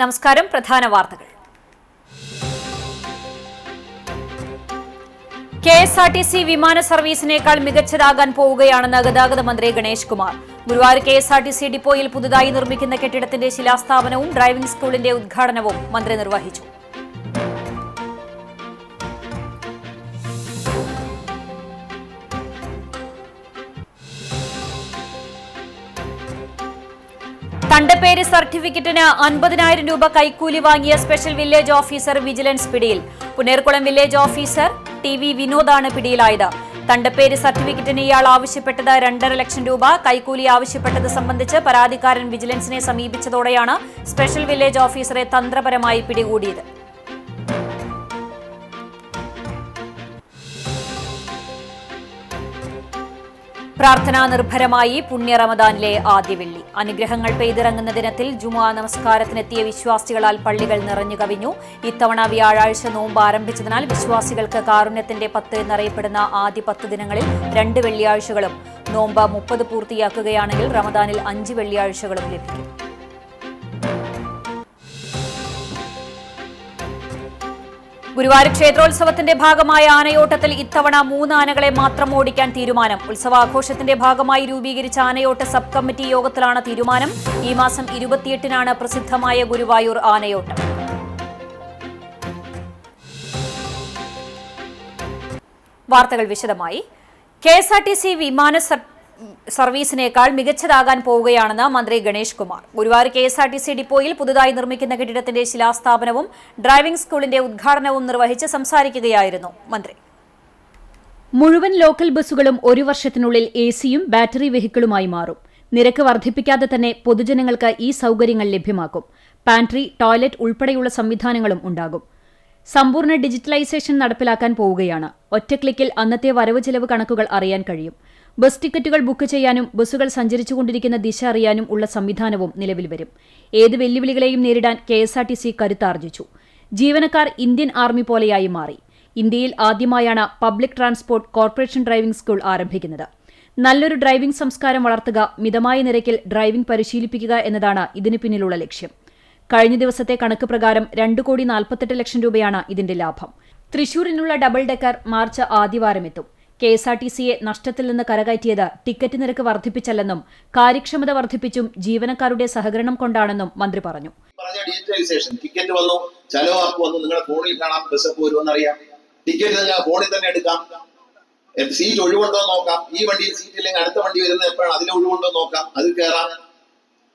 നമസ്കാരം. പ്രധാന വാർത്തകൾ. KSRTC വിമാന സർവീസിനേക്കാൾ മികച്ചതാകാൻ പോവുകയാണെന്ന് ഗതാഗത മന്ത്രി ഗണേഷ് കുമാർ. ഗുരുവായൂർ KSRTC ഡിപ്പോയിൽ പുതുതായി നിർമ്മിക്കുന്ന കെട്ടിടത്തിന്റെ ശിലാസ്ഥാപനവും ഡ്രൈവിംഗ് സ്കൂളിന്റെ ഉദ്ഘാടനവും മന്ത്രി നിർവഹിച്ചു. തണ്ടപ്പേര് സർട്ടിഫിക്കറ്റിന് 50,000 രൂപ കൈക്കൂലി വാങ്ങിയ സ്പെഷ്യൽ വില്ലേജ് ഓഫീസർ വിജിലൻസ് പിടിയിൽ. പുന്നേർകുളം വില്ലേജ് ഓഫീസർ TV വിനോദാണ് പിടിയിലായത്. തണ്ടപ്പേര് സർട്ടിഫിക്കറ്റിന് ഇയാൾ ആവശ്യപ്പെട്ടത് 2.5 ലക്ഷം രൂപ. കൈക്കൂലി ആവശ്യപ്പെട്ടത് സംബന്ധിച്ച് പരാതിക്കാരൻ വിജിലൻസിനെ സമീപിച്ചതോടെയാണ് സ്പെഷ്യൽ വില്ലേജ് ഓഫീസറെ തന്ത്രപരമായി പിടികൂടിയത്. പ്രാർത്ഥനാ നിർഭരമായി പുണ്യ റമദാനിലെ ആദ്യ വെള്ളി. അനുഗ്രഹങ്ങൾ പെയ്തിറങ്ങുന്ന ദിനത്തിൽ ജുമുഅ നമസ്കാരത്തിനെത്തിയ വിശ്വാസികളാൽ പള്ളികൾ നിറഞ്ഞു കവിഞ്ഞു. ഇത്തവണ വ്യാഴാഴ്ച നോമ്പ് ആരംഭിച്ചതിനാൽ വിശ്വാസികൾക്ക് കാരുണ്യത്തിന്റെ 10 എന്നറിയപ്പെടുന്ന ആദ്യ 10 ദിനങ്ങളിൽ 2 വെള്ളിയാഴ്ചകളും നോമ്പ് 30 പൂർത്തിയാക്കുകയാണെങ്കിൽ റമദാനിൽ 5 വെള്ളിയാഴ്ചകളും ലഭിക്കും. ഗുരുവായൂർ ക്ഷേത്രോത്സവത്തിന്റെ ഭാഗമായ ആനയോട്ടത്തിൽ ഇത്തവണ 3 ആനകളെ മാത്രം ഓടിക്കാൻ തീരുമാനം. ഉത്സവാഘോഷത്തിന്റെ ഭാഗമായി രൂപീകരിച്ച ആനയോട്ട സബ് കമ്മിറ്റി യോഗത്തിലാണ് തീരുമാനം. ഈ മാസം 28-നാണ് പ്രസിദ്ധമായ ഗുരുവായൂർ ആനയോട്ടം. വാർത്തകൾ വിശദമായി. KSRTC വിമാന സർവീസിനേക്കാൾ മികച്ചതാകാൻ പോവുകയാണെന്ന് മന്ത്രി ഗണേഷ് കുമാർ. ഗുരുവായൂർ KSRTC ഡിപ്പോയിൽ പുതുതായി നിർമ്മിക്കുന്ന കെട്ടിടത്തിന്റെ ശിലാസ്ഥാപനവും ഡ്രൈവിംഗ് സ്കൂളിന്റെ ഉദ്ഘാടനവും നിർവഹിച്ച് സംസാരിക്കുകയായിരുന്നു മന്ത്രി. മുഴുവൻ ലോക്കൽ ബസ്സുകളും 1 വർഷത്തിനുള്ളിൽ AC-യും ബാറ്ററി വെഹിക്കിളുമായി മാറും. നിരക്ക് വർദ്ധിപ്പിക്കാതെ തന്നെ പൊതുജനങ്ങൾക്ക് ഈ സൌകര്യങ്ങൾ ലഭ്യമാക്കും. പാൻട്രി, ടോയ്ലറ്റ് ഉൾപ്പെടെയുള്ള സംവിധാനങ്ങളും ഉണ്ടാകും. സമ്പൂർണ്ണ ഡിജിറ്റലൈസേഷൻ നടപ്പിലാക്കാൻ പോവുകയാണ്. ഒറ്റ ക്ലിക്കിൽ അന്നത്തെ വരവ് ചെലവ് കണക്കുകൾ അറിയാൻ കഴിയും. ബസ് ടിക്കറ്റുകൾ ബുക്ക് ചെയ്യാനും ബസ്സുകൾ സഞ്ചരിച്ചുകൊണ്ടിരിക്കുന്ന ദിശ അറിയാനും ഉള്ള സംവിധാനവും നിലവിൽ വരും. ഏത് വെല്ലുവിളികളെയും നേരിടാൻ KSRTC കരുത്താർജിച്ചു. ജീവനക്കാർ ഇന്ത്യൻ ആർമി പോലെയായി മാറി. ഇന്ത്യയിൽ ആദ്യമായാണ് public transport corporation driving school ആരംഭിക്കുന്നത്. നല്ലൊരു ഡ്രൈവിംഗ് സംസ്കാരം വളർത്തുക, മിതമായ നിരക്കിൽ ഡ്രൈവിംഗ് പരിശീലിപ്പിക്കുക എന്നതാണ് ഇതിനു പിന്നിലുള്ള ലക്ഷ്യം. കഴിഞ്ഞ ദിവസത്തെ കണക്ക് പ്രകാരം 2,48,00,000 രൂപയാണ് ഇതിന്റെ ലാഭം. തൃശൂരിനുള്ള ഡബിൾ ഡെക്കർ മാർച്ച് ആദ്യവാരമെത്തും. KSRTCയെ നഷ്ടത്തിൽ നിന്ന് കരകയറ്റിയത് ടിക്കറ്റ് നിരക്ക് വർദ്ധിപ്പിച്ചല്ലെന്നും കാര്യക്ഷമത വർദ്ധിപ്പിച്ചും ജീവനക്കാരുടെ സഹകരണം കൊണ്ടാണെന്നും മന്ത്രി പറഞ്ഞു. ടിക്കറ്റ് വന്നു, ചെലവാക്ക് വന്നു, നിങ്ങളുടെ ഫോണിൽ കാണാം, ബസ് പോരുമെന്നറിയാം. ടിക്കറ്റ് നിങ്ങൾ ഫോണിൽ തന്നെ എടുക്കാം. സീറ്റ് ഒഴിവുണ്ടോ നോക്കാം. ഈ വണ്ടിയിൽ സീറ്റ് ഇല്ലെങ്കിൽ അടുത്ത വണ്ടി വരുന്നത് എപ്പോഴാണ്, അതിൽ ഒഴിവുണ്ടോ നോക്കാം, അതിൽ കയറാം.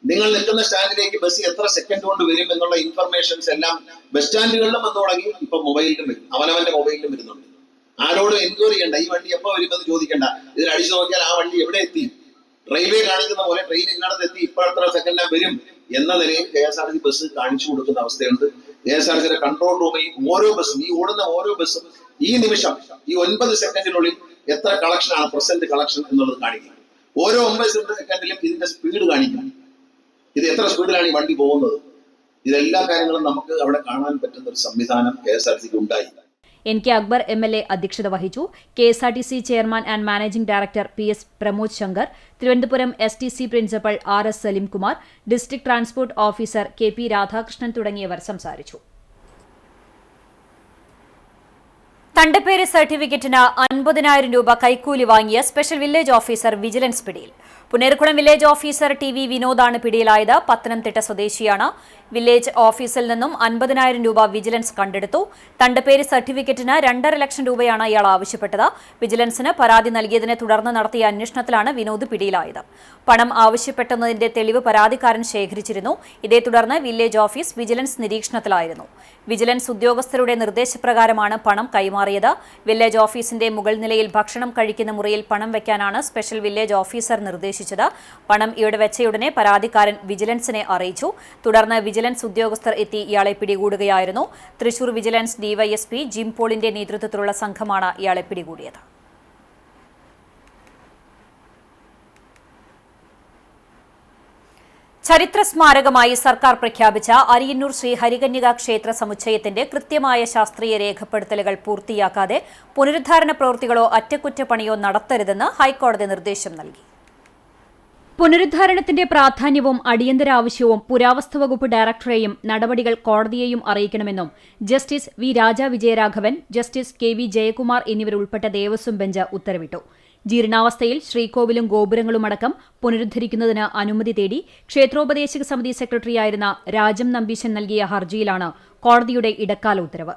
നിങ്ങൾ നിൽക്കുന്ന സ്റ്റാൻഡിലേക്ക് ബസ് എത്ര സെക്കൻഡ് കൊണ്ട് വരും എന്നുള്ള ഇൻഫർമേഷൻസ് എല്ലാം ബസ് സ്റ്റാൻഡുകളിലും വന്നു തുടങ്ങി. ഇപ്പൊ മൊബൈലിലും വരും, അവനവന്റെ മൊബൈലിലും വരുന്നുണ്ട്. ആരോടും എൻക്വയറി ചെയ്യണ്ട, ഈ വണ്ടി എപ്പോ വരുമെന്ന് ചോദിക്കണ്ട. ഇതിൽ അടിച്ചു നോക്കിയാൽ ആ വണ്ടി എവിടെ എത്തി, റെയിൽവേ കാണിക്കുന്ന പോലെ ട്രെയിൻ ഇന്നടത്ത് എത്തി, ഇപ്പൊ എത്ര സെക്കൻഡിനാ വരും എന്ന നിലയിൽ KSRTC ബസ് കാണിച്ചു കൊടുക്കുന്ന അവസ്ഥയുണ്ട്. KSRTCയുടെ കൺട്രോൾ റൂമിൽ ഓരോ ബസ്സും, ഈ ഓടുന്ന ഓരോ ബസ്സും ഈ നിമിഷം ഈ 9 സെക്കൻഡിനുള്ളിൽ എത്ര കളക്ഷനാണ്, പ്രസന്റ് കളക്ഷൻ എന്നുള്ളത് കാണിക്കും. ഓരോ 9 സെക്കൻഡിലും ഇതിന്റെ സ്പീഡ് കാണിക്കും. ഇത് എത്ര സ്പീഡിലാണ് ഈ വണ്ടി പോകുന്നത്. ഇതെല്ലാ കാര്യങ്ങളും നമുക്ക് അവിടെ കാണാൻ പറ്റുന്ന ഒരു സംവിധാനം KSRTCക്ക് ഉണ്ടായി. NK അക്ബർ MLA അധ്യക്ഷത വഹിച്ചു. KSRTC chairman and managing director PS Pramod Shankar, Thiruvananthapuram STC principal RS Salim Kumar, district transport officer KP Radhakrishnan തുടങ്ങിയവർ സംസാരിച്ചു. തണ്ടപ്പേര് സർട്ടിഫിക്കറ്റിന് 50,000 രൂപ കൈക്കൂലി വാങ്ങിയ സ്പെഷ്യൽ വില്ലേജ് ഓഫീസർ വിജിലൻസ് പിടിയിൽ. പുന്നേർകുളം വില്ലേജ് ഓഫീസർ TV വിനോദാണ് പിടിയിലായത്. പത്തനംതിട്ട സ്വദേശിയാണ്. വില്ലേജ് ഓഫീസിൽ നിന്നും 50,000 രൂപ വിജിലൻസ് കണ്ടെടുത്തു. തണ്ടപ്പേര് സർട്ടിഫിക്കറ്റിന് 2.5 ലക്ഷം രൂപയാണ് ഇയാൾ ആവശ്യപ്പെട്ടത്. വിജിലൻസിന് പരാതി നൽകിയതിനെ തുടർന്ന് നടത്തിയ അന്വേഷണത്തിലാണ് വിനോദ് പിടിയിലായത്. പണം ആവശ്യപ്പെട്ടതിന്റെ തെളിവ് പരാതിക്കാരൻ ശേഖരിച്ചിരുന്നു. ഇതേ തുടർന്ന് വില്ലേജ് ഓഫീസ് വിജിലൻസ് നിരീക്ഷണത്തിലായിരുന്നു. വിജിലൻസ് ഉദ്യോഗസ്ഥരുടെ നിർദ്ദേശപ്രകാരമാണ് പണം കൈമാറിയത്. വില്ലേജ് ഓഫീസിന്റെ മുകൾ നിലയിൽ ഭക്ഷണം കഴിക്കുന്ന മുറിയിൽ പണം വയ്ക്കാനാണ് സ്പെഷ്യൽ വില്ലേജ് ഓഫീസർ നിർദ്ദേശിച്ചത്. പണം ഇവിടെ വെച്ചയുടനെ പരാതിക്കാരൻ വിജിലൻസിനെ അറിയിച്ചു. തുടർന്ന് വിജിലൻസ് ഉദ്യോഗസ്ഥർ എത്തി ഇയാളെ പിടികൂടുകയായിരുന്നു. തൃശൂർ വിജിലൻസ് DYSP ജിം പോളിന്റെ നേതൃത്വത്തിലുള്ള സംഘമാണ് ഇയാളെ പിടികൂടിയത്. ചരിത്ര സ്മാരകമായി സർക്കാർ പ്രഖ്യാപിച്ച അരിയന്നൂർ ശ്രീ ഹരികന്യക ക്ഷേത്ര സമുച്ചയത്തിന്റെ കൃത്യമായ ശാസ്ത്രീയ രേഖപ്പെടുത്തലുകൾ പൂർത്തിയാക്കാതെ പുനരുദ്ധാരണ പ്രവൃത്തികളോ അറ്റകുറ്റപ്പണിയോ നടത്തരുതെന്ന് ഹൈക്കോടതി നിർദ്ദേശം നൽകി. പുനരുദ്ധാരണത്തിന്റെ പ്രാധാന്യവും അടിയന്തര ആവശ്യവും പുരാവസ്തു വകുപ്പ് ഡയറക്ടറെയും നടപടികൾ കോടതിയെയും അറിയിക്കണമെന്നും justice V Raja Vijayaraghavan, justice K V Jayakumar എന്നിവരുൾപ്പെട്ട ദേവസ്വം ബെഞ്ച് ഉത്തരവിട്ടു. ജീർണാവസ്ഥയിൽ ശ്രീകോവിലും ഗോപുരങ്ങളുമടക്കം പുനരുദ്ധരിക്കുന്നതിന് അനുമതി തേടി ക്ഷേത്രോപദേശക സമിതി സെക്രട്ടറിയായിരുന്ന രാജം നമ്പീശൻ നൽകിയ ഹർജിയിലാണ് കോടതിയുടെ ഇടക്കാല ഉത്തരവ്.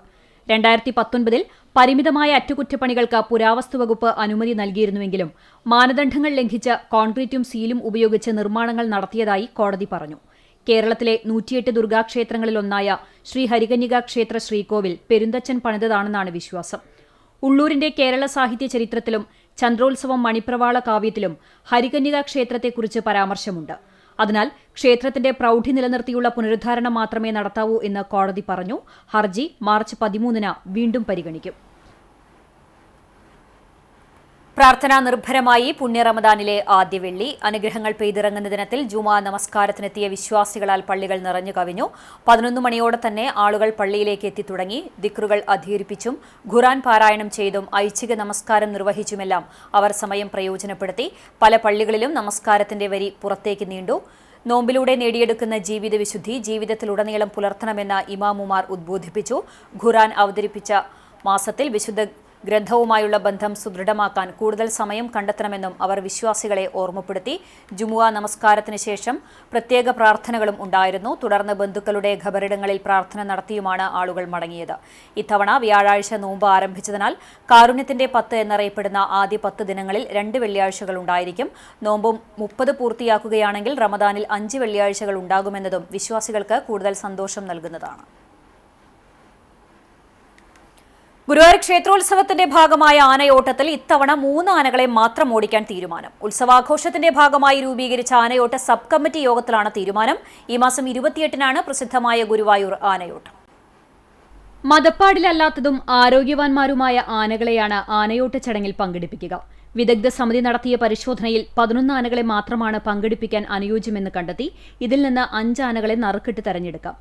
2019 പരിമിതമായ അറ്റകുറ്റപ്പണികൾക്ക് പുരാവസ്തു വകുപ്പ് അനുമതി നൽകിയിരുന്നുവെങ്കിലും മാനദണ്ഡങ്ങൾ ലംഘിച്ച് കോൺക്രീറ്റും സീലും ഉപയോഗിച്ച് നിർമ്മാണങ്ങൾ നടത്തിയതായി കോടതി പറഞ്ഞു. കേരളത്തിലെ 108 ദുർഗാക്ഷേത്രങ്ങളിലൊന്നായ ശ്രീ ഹരികന്യക ക്ഷേത്ര ശ്രീകോവിൽ പെരുന്തച്ചൻ പണിതതാണെന്നാണ് വിശ്വാസം. ഉള്ളൂരിന്റെ കേരള സാഹിത്യ ചരിത്രത്തിലും ചന്ദ്രോത്സവം മണിപ്രവാള കാവ്യത്തിലും ഹരികന്യക ക്ഷേത്രത്തെക്കുറിച്ച് പരാമർശമുണ്ട്. അതിനാൽ ക്ഷേത്രത്തിന്റെ പ്രൗഢി നിലനിർത്തിയുള്ള പുനരുദ്ധാരണം മാത്രമേ നടത്താവൂ എന്ന് കോടതി പറഞ്ഞു. ഹർജി മാർച്ച് 13 വീണ്ടും പരിഗണിക്കും. പ്രാർത്ഥനാ നിർഭരമായി പുണ്യ റമദാനിലെ ആദ്യ വെള്ളി. അനുഗ്രഹങ്ങൾ പെയ്തിറങ്ങുന്ന ദിനത്തിൽ ജുമാ നമസ്കാരത്തിനെത്തിയ വിശ്വാസികളാൽ പള്ളികൾ നിറഞ്ഞു കവിഞ്ഞു. 11 മണിയോടെ തന്നെ ആളുകൾ പള്ളിയിലേക്ക് എത്തിത്തുടങ്ങി. ദിക്റുകൾ അധീരിപ്പിച്ചും ഖുർആൻ പാരായണം ചെയ്തും ഐച്ഛിക നമസ്കാരം നിർവഹിച്ചുമെല്ലാം അവർ സമയം പ്രയോജനപ്പെടുത്തി. പല പള്ളികളിലും നമസ്കാരത്തിന്റെ വരി പുറത്തേക്ക് നീണ്ടു. നോമ്പിലൂടെ നേടിയെടുക്കുന്ന ജീവിത വിശുദ്ധി ജീവിതത്തിലുടനീളം പുലർത്തണമെന്ന് ഇമാമുമാർ ഉദ്ബോധിപ്പിച്ചു. ഖുർആൻ അവതരിപ്പിച്ച മാസത്തിൽ വിശുദ്ധ ഗ്രന്ഥവുമായുള്ള ബന്ധം സുദൃഢമാക്കാൻ കൂടുതൽ സമയം കണ്ടെത്തണമെന്നും അവർ വിശ്വാസികളെ ഓർമ്മപ്പെടുത്തി. ജുമുഅ നമസ്കാരത്തിന് ശേഷം പ്രത്യേക പ്രാർത്ഥനകളും ഉണ്ടായിരുന്നു. തുടർന്ന് ബന്ധുക്കളുടെ ഖബറിടങ്ങളിൽ പ്രാർത്ഥന നടത്തിയുമാണ് ആളുകൾ മടങ്ങിയത്. ഇത്തവണ വ്യാഴാഴ്ച നോമ്പ് ആരംഭിച്ചതിനാൽ കാരുണ്യത്തിന്റെ 10 എന്നറിയപ്പെടുന്ന ആദ്യ 10 ദിനങ്ങളിൽ 2 വെള്ളിയാഴ്ചകൾ ഉണ്ടായിരിക്കും. നോമ്പ് 30 പൂർത്തിയാക്കുകയാണെങ്കിൽ റമദാനിൽ 5 വെള്ളിയാഴ്ചകൾ ഉണ്ടാകുമെന്നതും വിശ്വാസികൾക്ക് കൂടുതൽ സന്തോഷം നൽകുന്നതാണ്. ഗുരുവായൂർ ക്ഷേത്രോത്സവത്തിന്റെ ഭാഗമായ ആനയോട്ടത്തിൽ ഇത്തവണ 3 ആനകളെ മാത്രം ഓടിക്കാൻ തീരുമാനം. ഉത്സവാഘോഷത്തിന്റെ ഭാഗമായി രൂപീകരിച്ച ആനയോട്ട സബ് കമ്മിറ്റി യോഗത്തിലാണ് തീരുമാനം. ഈ മാസം 28-നാണ് പ്രസിദ്ധമായ ഗുരുവായൂർ ആനയോട്ടം. മതപ്പാടിലല്ലാത്തതും ആരോഗ്യവാന്മാരുമായ ആനകളെയാണ് ആനയോട്ട ചടങ്ങിൽ പങ്കെടുപ്പിക്കുക. വിദഗ്ധ സമിതി നടത്തിയ പരിശോധനയിൽ 11 ആനകളെ മാത്രമാണ് പങ്കെടുപ്പിക്കാൻ അനുയോജ്യമെന്ന് കണ്ടെത്തി. ഇതിൽ നിന്ന് 5 ആനകളെ നറുക്കിട്ട് തെരഞ്ഞെടുക്കാം.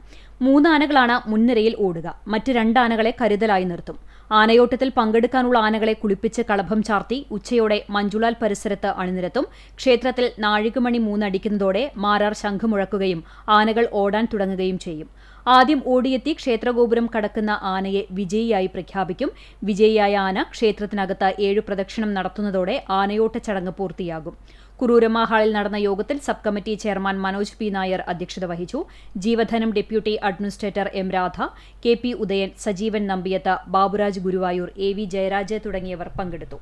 3 ആനകളാണ് മുൻനിരയിൽ ഓടുക. മറ്റ് 2 ആനകളെ കരുതലായി നിർത്തും. ആനയോട്ടത്തിൽ പങ്കെടുക്കാനുള്ള ആനകളെ കുളിപ്പിച്ച് കളഭം ചാർത്തി ഉച്ചയോടെ മഞ്ജുളാൽ പരിസരത്ത് അണിനിരത്തും. ക്ഷേത്രത്തിൽ നാഴികമണി 3 അടിക്കുന്നതോടെ മാരാർ ശംഖ് മുഴക്കുകയും ആനകൾ ഓടാൻ തുടങ്ങുകയും ചെയ്യും. ആദ്യം ഓടിയെത്തി ക്ഷേത്രഗോപുരം കടക്കുന്ന ആനയെ വിജയിയായി പ്രഖ്യാപിക്കും. വിജയിയായ ആന ക്ഷേത്രത്തിനകത്ത് 7 പ്രദക്ഷിണം നടത്തുന്നതോടെ ആനയോട്ട ചടങ്ങ് പൂർത്തിയാകും. കുറൂരമ്മ ഹാളിൽ നടന്ന യോഗത്തിൽ sub committee chairman Manoj P Nair അധ്യക്ഷത വഹിച്ചു. Jeevadhanam deputy administrator M Radha, K P Udayan, Sajeevan Nambiyath, Baburaj Guruvayur, A V Jayaraj തുടങ്ങിയവർ പങ്കെടുത്തു.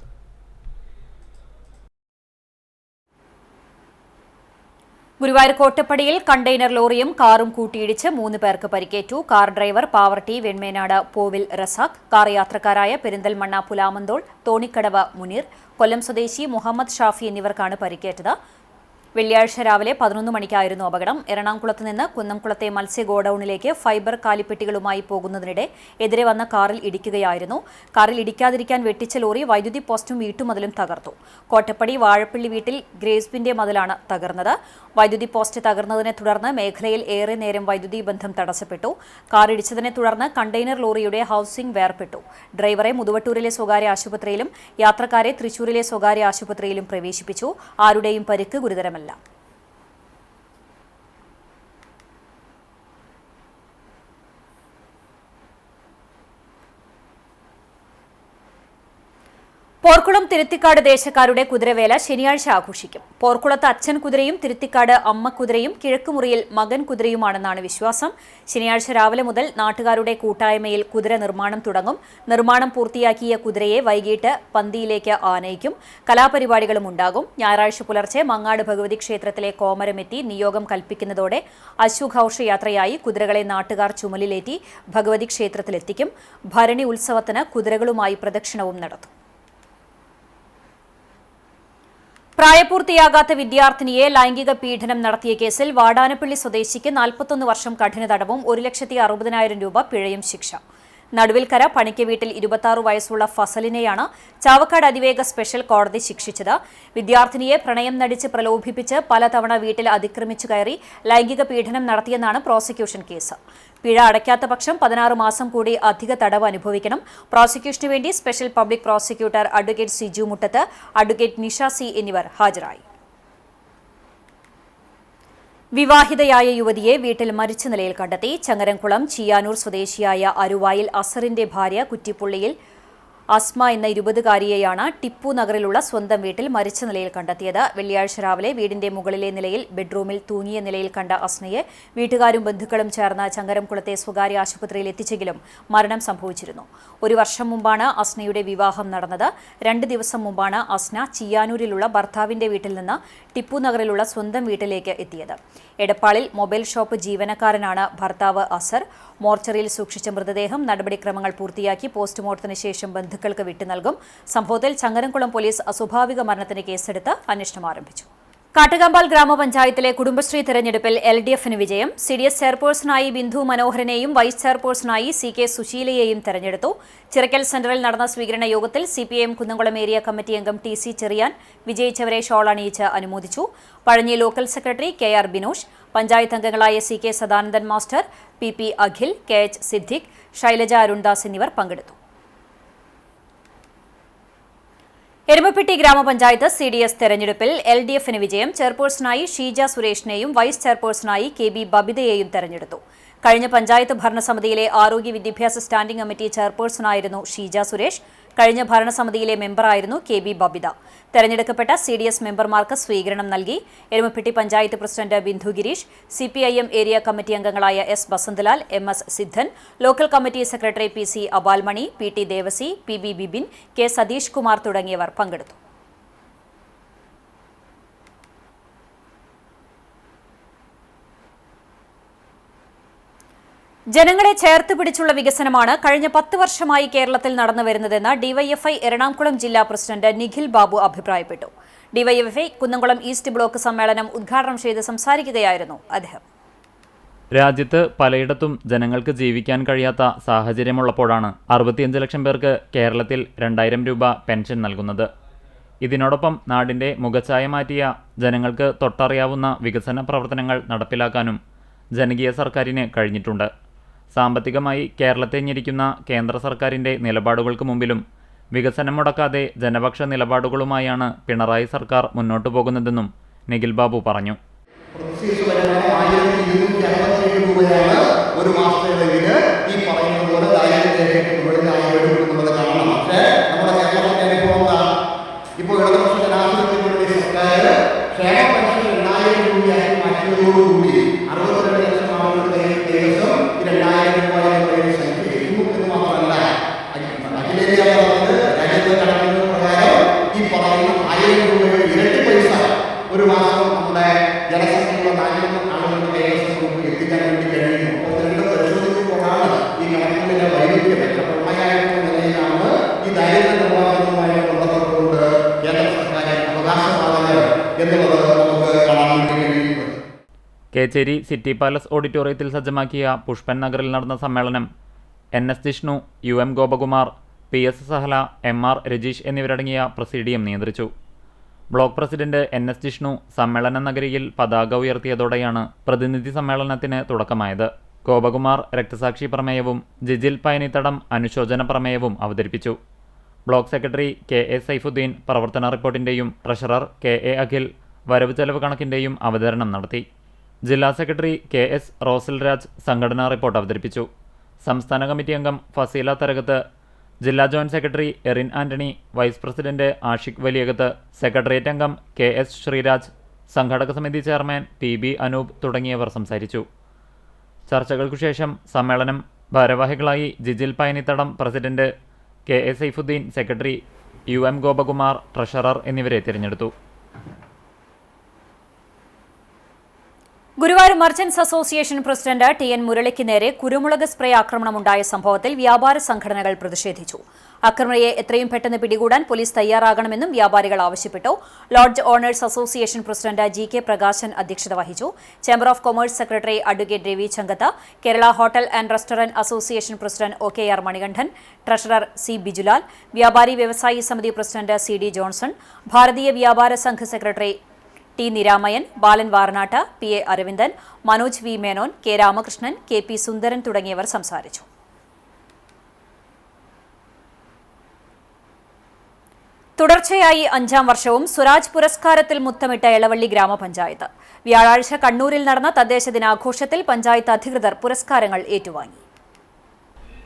ഗുരുവായൂർ കോട്ടപ്പടിയിൽ കണ്ടെയ്നർ ലോറിയും കാറും കൂട്ടിയിടിച്ച് 3 പേർക്ക് പരിക്കേറ്റു. Car driver Pavaratty Venmenad Povil Razak, car യാത്രക്കാരായ പെരിന്തൽമണ്ണ പുലാമന്തോൾ തോണിക്കടവ് മുനീർ, കൊല്ലം സ്വദേശി മുഹമ്മദ് ഷാഫി എന്നിവർക്കാണ് പരിക്കേറ്റത്. വെള്ളിയാഴ്ച രാവിലെ 11 മണിക്കായിരുന്നു അപകടം. എറണാകുളത്ത് നിന്ന് കുന്നംകുളത്തെ മത്സ്യ ഗോഡൌണിലേക്ക് ഫൈബർ കാലിപ്പെട്ടികളുമായി പോകുന്നതിനിടെ എതിരെ വന്ന കാറിൽ ഇടിക്കുകയായിരുന്നു. കാറിൽ ഇടിക്കാതിരിക്കാൻ വെട്ടിച്ച ലോറി വൈദ്യുതി പോസ്റ്റും വീട്ടുമതിലും തകർത്തു. കോട്ടപ്പടി വാഴപ്പള്ളി വീട്ടിൽ ഗ്രേസ്പിന്റെ മതിലാണ് തകർന്നത്. വൈദ്യുതി പോസ്റ്റ് തകർന്നതിനെ തുടർന്ന് മേഖലയിൽ ഏറെ നേരം വൈദ്യുതി ബന്ധം തടസ്സപ്പെട്ടു. കാർ ഇടിച്ചതിനെ തുടർന്ന് കണ്ടെയ്നർ ലോറിയുടെ ഹൌസിംഗ് വേർപെട്ടു. ഡ്രൈവറെ മുതുവട്ടൂരിലെ സ്വകാര്യ ആശുപത്രിയിലും യാത്രക്കാരെ തൃശൂരിലെ സ്വകാര്യ ആശുപത്രിയിലും പ്രവേശിപ്പിച്ചു. ആരുടെയും പരിക്ക് ഗുരുതരമല്ല. പോർക്കുളം തിരുത്തിക്കാട് ദേശക്കാരുടെ കുതിരവേല ശനിയാഴ്ച ആഘോഷിക്കും. പോർക്കുളത്ത് അച്ഛൻ കുതിരയും തിരുത്തിക്കാട് അമ്മ കുതിരയും കിഴക്കുമുറിയിൽ മകൻ കുതിരയുമാണെന്നാണ് വിശ്വാസം. ശനിയാഴ്ച രാവിലെ മുതൽ നാട്ടുകാരുടെ കൂട്ടായ്മയിൽ കുതിര നിർമ്മാണം തുടങ്ങും. നിർമ്മാണം പൂർത്തിയാക്കിയ കുതിരയെ വൈകിട്ട് പന്തിയിലേക്ക് ആനയിക്കും. കലാപരിപാടികളും ഉണ്ടാകും. ഞായറാഴ്ച പുലർച്ചെ മങ്ങാട് ഭഗവതി ക്ഷേത്രത്തിലെ കോമരമെത്തി നിയോഗം കൽപ്പിക്കുന്നതോടെ അശ്വഘോഷയാത്രയായി കുതിരകളെ നാട്ടുകാർ ചുമലിലേറ്റി ഭഗവതി ക്ഷേത്രത്തിലെത്തിക്കും. ഭരണി ഉത്സവത്തിന് കുതിരകളുമായി പ്രദക്ഷിണവും നടത്തും. പ്രായപൂർത്തിയാകാത്ത വിദ്യാർത്ഥിനിയെ ലൈംഗിക പീഡനം നടത്തിയ കേസിൽ വാടാനപ്പള്ളി സ്വദേശിക്ക് 41 വർഷം കഠിന തടവും 1,60,000 രൂപ പിഴയും ശിക്ഷ. നടുവിൽക്കര പണിക്ക വീട്ടിൽ 26 വയസ്സുള്ള ഫസലിനെയാണ് ചാവക്കാട് അതിവേഗ സ്പെഷ്യൽ കോടതി ശിക്ഷിച്ചത്. വിദ്യാർത്ഥിനിയെ പ്രണയം നടിച്ച് പ്രലോഭിപ്പിച്ച് പലതവണ വീട്ടിൽ അതിക്രമിച്ചു കയറി ലൈംഗിക പീഡനം നടത്തിയെന്നാണ് പ്രോസിക്യൂഷൻ കേസ്. പിഴ അടയ്ക്കാത്ത പക്ഷം 16 മാസം കൂടി അധിക തടവ് അനുഭവിക്കണം. പ്രോസിക്യൂഷനു വേണ്ടി special public prosecutor advocate Siju Muttath, advocate Nisha C എന്നിവർ ഹാജരായി. വിവാഹിതയായ യുവതിയെ വീട്ടിൽ മരിച്ച നിലയിൽ കണ്ടെത്തി. ചങ്ങരംകുളം ചിയാനൂർ സ്വദേശിയായ അരുവായിൽ അസറിന്റെ ഭാര്യ കുറ്റിപ്പുള്ളിയിൽ അസ്മ എന്ന 20-കാരിയെയാണ് ടിപ്പു നഗറിലുള്ള സ്വന്തം വീട്ടിൽ മരിച്ച നിലയിൽ കണ്ടെത്തിയത്. വെള്ളിയാഴ്ച രാവിലെ വീടിന്റെ മുകളിലെ നിലയിൽ ബെഡ്റൂമിൽ തൂങ്ങിയ നിലയിൽ കണ്ട അസ്നയെ വീട്ടുകാരും ബന്ധുക്കളും ചേർന്ന് ചങ്ങരംകുളത്തെ സ്വകാര്യ ആശുപത്രിയിൽ എത്തിച്ചെങ്കിലും മരണം സംഭവിച്ചിരുന്നു. 1 വർഷം മുമ്പാണ് അസ്നയുടെ വിവാഹം നടന്നത്. 2 ദിവസം മുമ്പാണ് അസ്ന ചിയാനൂരിലുള്ള ഭർത്താവിന്റെ വീട്ടിൽ നിന്ന് ടിപ്പു നഗറിലുള്ള സ്വന്തം വീട്ടിലേക്ക് എത്തിയത്. എടപ്പാളിൽ മൊബൈൽ ഷോപ്പ് ജീവനക്കാരനാണ് ഭർത്താവ് അസർ. മോർച്ചറിയിൽ സൂക്ഷിച്ച മൃതദേഹം നടപടിക്രമങ്ങൾ പൂർത്തിയാക്കി പോസ്റ്റ്മോർട്ടത്തിന് ശേഷം ബന്ധുക്കൾക്ക് വിട്ടുനൽകും. സംഭവത്തിൽ ചങ്ങരംകുളം പോലീസ് അസ്വാഭാവിക മരണത്തിന് കേസെടുത്ത് അന്വേഷണം ആരംഭിച്ചു. കാട്ടുകമ്പാൽ ഗ്രാമപഞ്ചായത്തിലെ കുടുംബശ്രീ തെരഞ്ഞെടുപ്പിൽ LDFന് വിജയം. CDS ചെയർപേഴ്സണായി ബിന്ദു മനോഹരനെയും വൈസ് ചെയർപേഴ്സണായി CK സുശീലയെയും തെരഞ്ഞെടുത്തു. ചിറക്കൽ സെന്ററിൽ നടന്ന സ്വീകരണ യോഗത്തിൽ CPIM കുന്നംകുളം ഏരിയ കമ്മിറ്റി അംഗം TC ചെറിയാൻ വിജയിച്ചവരെ ഷോൾ അണിയിച്ച് അനുമോദിച്ചു. Pazhanji local secretary KR Binosh, panchayat അംഗങ്ങളായ CK Sadanandan master, PP Akhil, KH Siddique, Shailaja Arundas എന്നിവർ പങ്കെടുത്തു. എരുമപ്പെട്ടി ഗ്രാമപഞ്ചായത്ത് CDS തെരഞ്ഞെടുപ്പിൽ LDFന് വിജയം. ചെയർപേഴ്സണായി ഷീജ സുരേഷിനെയും വൈസ് ചെയർപേഴ്സണായി KB ബബിതയെയും തെരഞ്ഞെടുത്തു. കഴിഞ്ഞ പഞ്ചായത്ത് ഭരണസമിതിയിലെ ആരോഗ്യ വിദ്യാഭ്യാസ സ്റ്റാൻഡിംഗ് കമ്മിറ്റി ചെയർപേഴ്സണായിരുന്നു ഷീജ സുരേഷ്. കഴിഞ്ഞ ഭരണസമിതിയിലെ മെമ്പറായിരുന്നു KB ബബിത. തെരഞ്ഞെടുക്കപ്പെട്ട CDS മെമ്പർമാർക്ക് സ്വീകരണം നൽകി. Erumapetty panchayat president Bindu Girish, CPIM area committee അംഗങ്ങളായ S Basanthalal, MS Siddhan, local committee secretary PC Abalmani, PT Devasi, PB Bibin, K Satheesh Kumar തുടങ്ങിയവർ പങ്കെടുത്തു. ജനങ്ങളെ ചേർത്ത് പിടിച്ചുള്ള വികസനമാണ് കഴിഞ്ഞ 10 വർഷമായി കേരളത്തിൽ നടന്നുവരുന്നതെന്ന് DYFI എറണാകുളം ജില്ലാ പ്രസിഡന്റ് നിഖിൽ ബാബു അഭിപ്രായപ്പെട്ടു. DYFI കുന്നംകുളം ഈസ്റ്റ് ബ്ലോക്ക് സമ്മേളനം ഉദ്ഘാടനം ചെയ്ത് സംസാരിക്കുകയായിരുന്നു അദ്ദേഹം. രാജ്യത്ത് പലയിടത്തും ജനങ്ങൾക്ക് ജീവിക്കാൻ കഴിയാത്ത സാഹചര്യമുള്ളപ്പോഴാണ് 65 ലക്ഷം പേർക്ക് കേരളത്തിൽ 2000 രൂപ പെൻഷൻ നൽകുന്നത്. ഇതിനോടൊപ്പം നാടിന്റെ മുഖച്ഛായ മാറ്റിയ ജനങ്ങൾക്ക് തൊട്ടറിയാവുന്ന വികസന പ്രവർത്തനങ്ങൾ നടപ്പിലാക്കാനും ജനകീയ സർക്കാരിന് കഴിഞ്ഞിട്ടുണ്ട്. സാമ്പത്തികമായി കേരളത്തെ ഞെരിക്കുന്ന കേന്ദ്ര സർക്കാരിൻ്റെ നിലപാടുകൾക്ക് മുമ്പിലും വികസനം മുടക്കാതെ ജനപക്ഷ നിലപാടുകളുമായാണ് പിണറായി സർക്കാർ മുന്നോട്ടു പോകുന്നതെന്നും നിഖിൽ ബാബു പറഞ്ഞു. ഒരു മാസത്തേക്ക് ഈ പറയുന്നത് പോലെ ഇപ്പോൾ ഇടതുപക്ഷ ജനാധിപത്യങ്ങളുടെ സർക്കാർ ക്ഷേമ പെൻഷൻ 2000 രൂപയാക്കി മാറ്റിയതോടുകൂടി 62 ലക്ഷം ആളുകളുടെ ദിവസം 2000 രൂപയുടെ സംഖ്യ എന്ന് മാത്രമല്ല അഖിലേന്ത്യാ രാജ്യത്തെ കണക്കുകൾ പ്രകാരം ഈ പറയുന്ന 1000 രൂപയുടെ ഇരട്ടി പൈസ ഒരു മാസം നമ്മുടെ ജനസംഖ്യയുള്ള 40 ആളുകളുടെ കൈവശം എത്തിക്കാൻ വേണ്ടി കഴിയുന്നു. 32 പരിശോധിക്കുമ്പോഴാണ് ഈ കണക്കുകളിലെ വൈരുദ്ധ്യം എത്ര പ്രളയമായിട്ടുള്ള നിലയിലാണ് ഈ ദാരിദ്ര്യ നിർമ്മാർജ്ജനവുമായി ബന്ധപ്പെട്ടുകൊണ്ട് കേന്ദ്ര സർക്കാർ അവകാശവാദങ്ങൾ എന്നുള്ളത് നമുക്ക് കാണാൻ വേണ്ടി കഴിയുന്നത്. കേച്ചേരി സിറ്റി പാലസ് ഓഡിറ്റോറിയത്തിൽ സജ്ജമാക്കിയ പുഷ്പൻ നഗറിൽ നടന്ന സമ്മേളനം NS Jishnu, UM Gopakumar, PS Sahala, MR Rajeesh എന്നിവരടങ്ങിയ പ്രസിഡിയം നിയന്ത്രിച്ചു. ബ്ലോക്ക് പ്രസിഡന്റ് NS ജിഷ്ണു സമ്മേളന നഗരിയിൽ പതാക ഉയർത്തിയതോടെയാണ് പ്രതിനിധി സമ്മേളനത്തിന് തുടക്കമായത്. ഗോപകുമാർ രക്തസാക്ഷി പ്രമേയവും ജിജിൽ പയനിത്തടം അനുശോചന പ്രമേയവും അവതരിപ്പിച്ചു. ബ്ലോക്ക് സെക്രട്ടറി KA സൈഫുദ്ദീൻ പ്രവർത്തന റിപ്പോർട്ടിൻ്റെയും ട്രഷറർ KA അഖിൽ വരവ് ചെലവ് കണക്കിൻ്റെയും അവതരണം നടത്തി. ജില്ലാ സെക്രട്ടറി KS റോസൽ രാജ് സംഘടനാ റിപ്പോർട്ട് അവതരിപ്പിച്ചു. സംസ്ഥാന കമ്മിറ്റി അംഗം ഫസീല തരകത്ത്, ജില്ലാ joint secretary Erin Antony, vice president Ashiq Valiyakath, secretariat അംഗം KS ശ്രീരാജ്, സംഘാടക സമിതി ചെയർമാൻ PB അനൂപ് തുടങ്ങിയവർ സംസാരിച്ചു. ചർച്ചകൾക്കു ശേഷം സമ്മേളനം ഭാരവാഹികളായി Jijil Payanithadam president, KA Saifuddin secretary, UM Gopakumar treasurer എന്നിവരെ തിരഞ്ഞെടുത്തു. Guruvayur merchants association president TN മുരളിക്ക് നേരെ കുരുമുളക് സ്പ്രേ ആക്രമണമുണ്ടായ സംഭവത്തിൽ വ്യാപാര സംഘടനകൾ പ്രതിഷേധിച്ചു. അക്രമിയെ എത്രയും പെട്ടെന്ന് പിടികൂടാൻ പോലീസ് തയ്യാറാകണമെന്നും വ്യാപാരികൾ ആവശ്യപ്പെട്ടു. Lodge owners association president GK Prakashan അധ്യക്ഷത വഹിച്ചു. Chamber of commerce secretary advocate Ravi Changatha, Kerala hotel and restaurant association president OKR Manikandan, treasurer C Bijulal, വ്യാപാരി വ്യവസായി സമിതി president CD Johnson, Bharatiya Vyapara Sangh secretary T Niramayan, Balan Varnatt, PA Aravindan, Manoj V Menon, K Ramakrishnan, KP Sundaran തുടങ്ങിയവർ സംസാരിച്ചു. തുടർച്ചയായി 5-ാം വർഷവും സ്വരാജ് പുരസ്കാരത്തിൽ മുത്തമിട്ട എളവള്ളി ഗ്രാമപഞ്ചായത്ത്. വ്യാഴാഴ്ച കണ്ണൂരിൽ നടന്ന തദ്ദേശ ദിനാഘോഷത്തിൽ പഞ്ചായത്ത് അധികൃതർ പുരസ്കാരങ്ങൾ ഏറ്റുവാങ്ങി.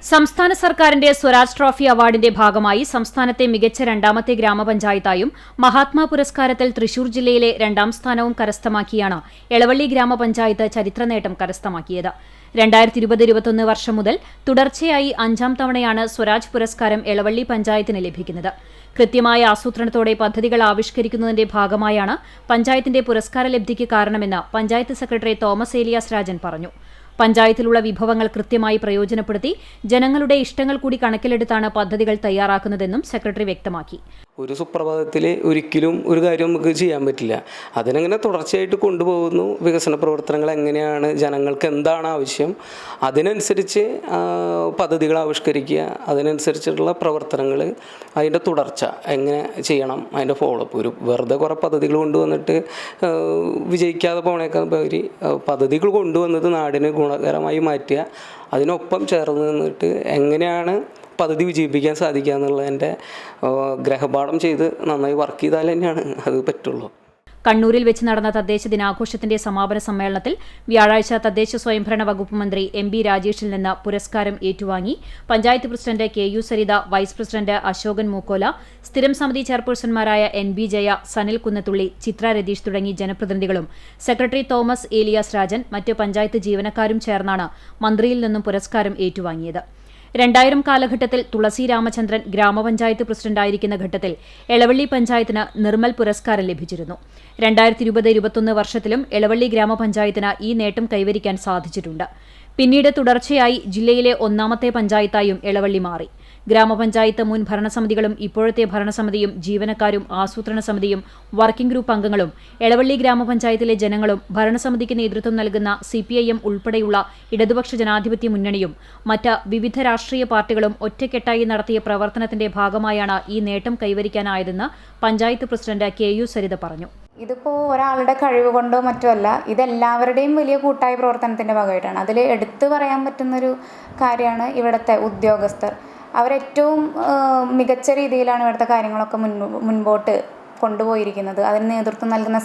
സംസ്ഥാന സർക്കാരിന്റെ സ്വരാജ് ട്രോഫി അവാർഡിന്റെ ഭാഗമായി സംസ്ഥാനത്തെ മികച്ച രണ്ടാമത്തെ ഗ്രാമപഞ്ചായത്തായും മഹാത്മാ പുരസ്കാരത്തിൽ തൃശൂർ ജില്ലയിലെ 2ാം സ്ഥാനവും കരസ്ഥമാക്കിയാണ് എളവള്ളി ഗ്രാമപഞ്ചായത്ത് ചരിത്രനേട്ടം കരസ്ഥമാക്കിയത്. 2020-21 വർഷം മുതൽ തുടർച്ചയായി 5ാം തവണയാണ് സ്വരാജ് പുരസ്കാരം എളവള്ളി പഞ്ചായത്തിന് ലഭിക്കുന്നത്. കൃത്യമായ ആസൂത്രണത്തോടെ പദ്ധതികൾ ആവിഷ്കരിക്കുന്നതിന്റെ ഭാഗമായാണ് പഞ്ചായത്തിന്റെ പുരസ്കാര ലബ്ധിക്ക് കാരണമെന്ന് പഞ്ചായത്ത് സെക്രട്ടറി തോമസ് ഏലിയാസ് രാജൻ പറഞ്ഞു. പഞ്ചായത്തിലുള്ള വിഭവങ്ങൾ കൃത്യമായി പ്രയോജനപ്പെടുത്തി ജനങ്ങളുടെ ഇഷ്ടങ്ങൾ കൂടി കണക്കിലെടുത്താണ് പദ്ധതികൾ തയ്യാറാക്കുന്നതെന്നും സെക്രട്ടറി വ്യക്തമാക്കി. ഒരു സുപ്രഭാതത്തിൽ ഒരിക്കലും ഒരു കാര്യം നമുക്ക് ചെയ്യാൻ പറ്റില്ല. അതിനങ്ങനെ തുടർച്ചയായിട്ട് കൊണ്ടുപോകുന്നു. വികസന പ്രവർത്തനങ്ങൾ എങ്ങനെയാണ്, ജനങ്ങൾക്ക് എന്താണ് ആവശ്യം, അതിനനുസരിച്ച് പദ്ധതികൾ ആവിഷ്കരിക്കുക, അതിനനുസരിച്ചിട്ടുള്ള പ്രവർത്തനങ്ങൾ, അതിൻ്റെ തുടർച്ച എങ്ങനെ ചെയ്യണം, അതിൻ്റെ ഫോളോഅപ്പ്. ഒരു വെറുതെ കുറേ പദ്ധതികൾ കൊണ്ടുവന്നിട്ട് വിജയിക്കാതെ പോണേക്കാൾ ഉപരി പദ്ധതികൾ കൊണ്ടുവന്നത് നാടിന് ഗുണകരമായി മാറ്റുക, അതിനൊപ്പം ചേർന്ന് നിന്നിട്ട് എങ്ങനെയാണ് പദ്ധതി വിജയിപ്പിക്കാൻ സാധിക്കുക എന്നുള്ളതിൻ്റെ ഗ്രഹപാഠം ചെയ്ത് നന്നായി വർക്ക് ചെയ്താൽ തന്നെയാണ് അത് പറ്റുള്ളൂ. കണ്ണൂരിൽ വെച്ച് നടന്ന തദ്ദേശ ദിനാഘോഷത്തിന്റെ സമാപന സമ്മേളനത്തിൽ വ്യാഴാഴ്ച തദ്ദേശ സ്വയംഭരണ വകുപ്പ് മന്ത്രി MB രാജേഷിൽ നിന്ന് പുരസ്കാരം ഏറ്റുവാങ്ങി panchayat president KU Saritha, vice president Ashokan Mookkola, സ്ഥിരം സമിതി ചെയർപേഴ്സൺമാരായ NB ജയ, സനിൽ കുന്നത്തുള്ളി, ചിത്ര രതീഷ് തുടങ്ങി ജനപ്രതിനിധികളും സെക്രട്ടറി തോമസ് ഏലിയാസ് രാജൻ, മറ്റ് പഞ്ചായത്ത് ജീവനക്കാരും ചേർന്നാണ് മന്ത്രിയിൽ നിന്നും പുരസ്കാരം ഏറ്റുവാങ്ങിയത്. 2000 കാലഘട്ടത്തിൽ തുളസി രാമചന്ദ്രൻ ഗ്രാമപഞ്ചായത്ത് പ്രസിഡന്റായിരിക്കുന്ന ഘട്ടത്തിൽ എളവള്ളി പഞ്ചായത്തിന് നിർമ്മൽ പുരസ്കാരം ലഭിച്ചിരുന്നു. 2020-21 വർഷത്തിലും എളവള്ളി ഗ്രാമപഞ്ചായത്തിന് ഈ നേട്ടം കൈവരിക്കാൻ സാധിച്ചിട്ടുണ്ട്. പിന്നീട് തുടർച്ചയായി ജില്ലയിലെ 1ാമത്തെ പഞ്ചായത്തായും എളവള്ളി മാറി. ഗ്രാമപഞ്ചായത്ത് മുൻ ഭരണസമിതികളും ഇപ്പോഴത്തെ ഭരണസമിതിയും ജീവനക്കാരും ആസൂത്രണ സമിതിയും വർക്കിംഗ് ഗ്രൂപ്പ് അംഗങ്ങളും എളവള്ളി ഗ്രാമപഞ്ചായത്തിലെ ജനങ്ങളും ഭരണസമിതിക്ക് നേതൃത്വം നൽകുന്ന CPIM ഉൾപ്പെടെയുള്ള ഇടതുപക്ഷ ജനാധിപത്യ മുന്നണിയും മറ്റ് വിവിധ രാഷ്ട്രീയ പാർട്ടികളും ഒറ്റക്കെട്ടായി നടത്തിയ പ്രവർത്തനത്തിന്റെ ഭാഗമായാണ് ഈ നേട്ടം കൈവരിക്കാനായതെന്ന് പഞ്ചായത്ത് പ്രസിഡന്റ് KU സരിത പറഞ്ഞു. ഇതിപ്പോൾ ഒരാളുടെ കഴിവ് കൊണ്ടോ മറ്റുമല്ല, ഇതെല്ലാവരുടെയും വലിയ കൂട്ടായ പ്രവർത്തനത്തിൻ്റെ ഭാഗമായിട്ടാണ്. അതിൽ എടുത്തു പറയാൻ പറ്റുന്നൊരു കാര്യമാണ് ഇവിടുത്തെ ഉദ്യോഗസ്ഥർ. അവരേറ്റവും മികച്ച രീതിയിലാണ് ഇവിടുത്തെ കാര്യങ്ങളൊക്കെ മുൻപോട്ട് കൊണ്ടുപോയിരിക്കുന്നത്. അതിന് നേതൃത്വം നൽകുന്ന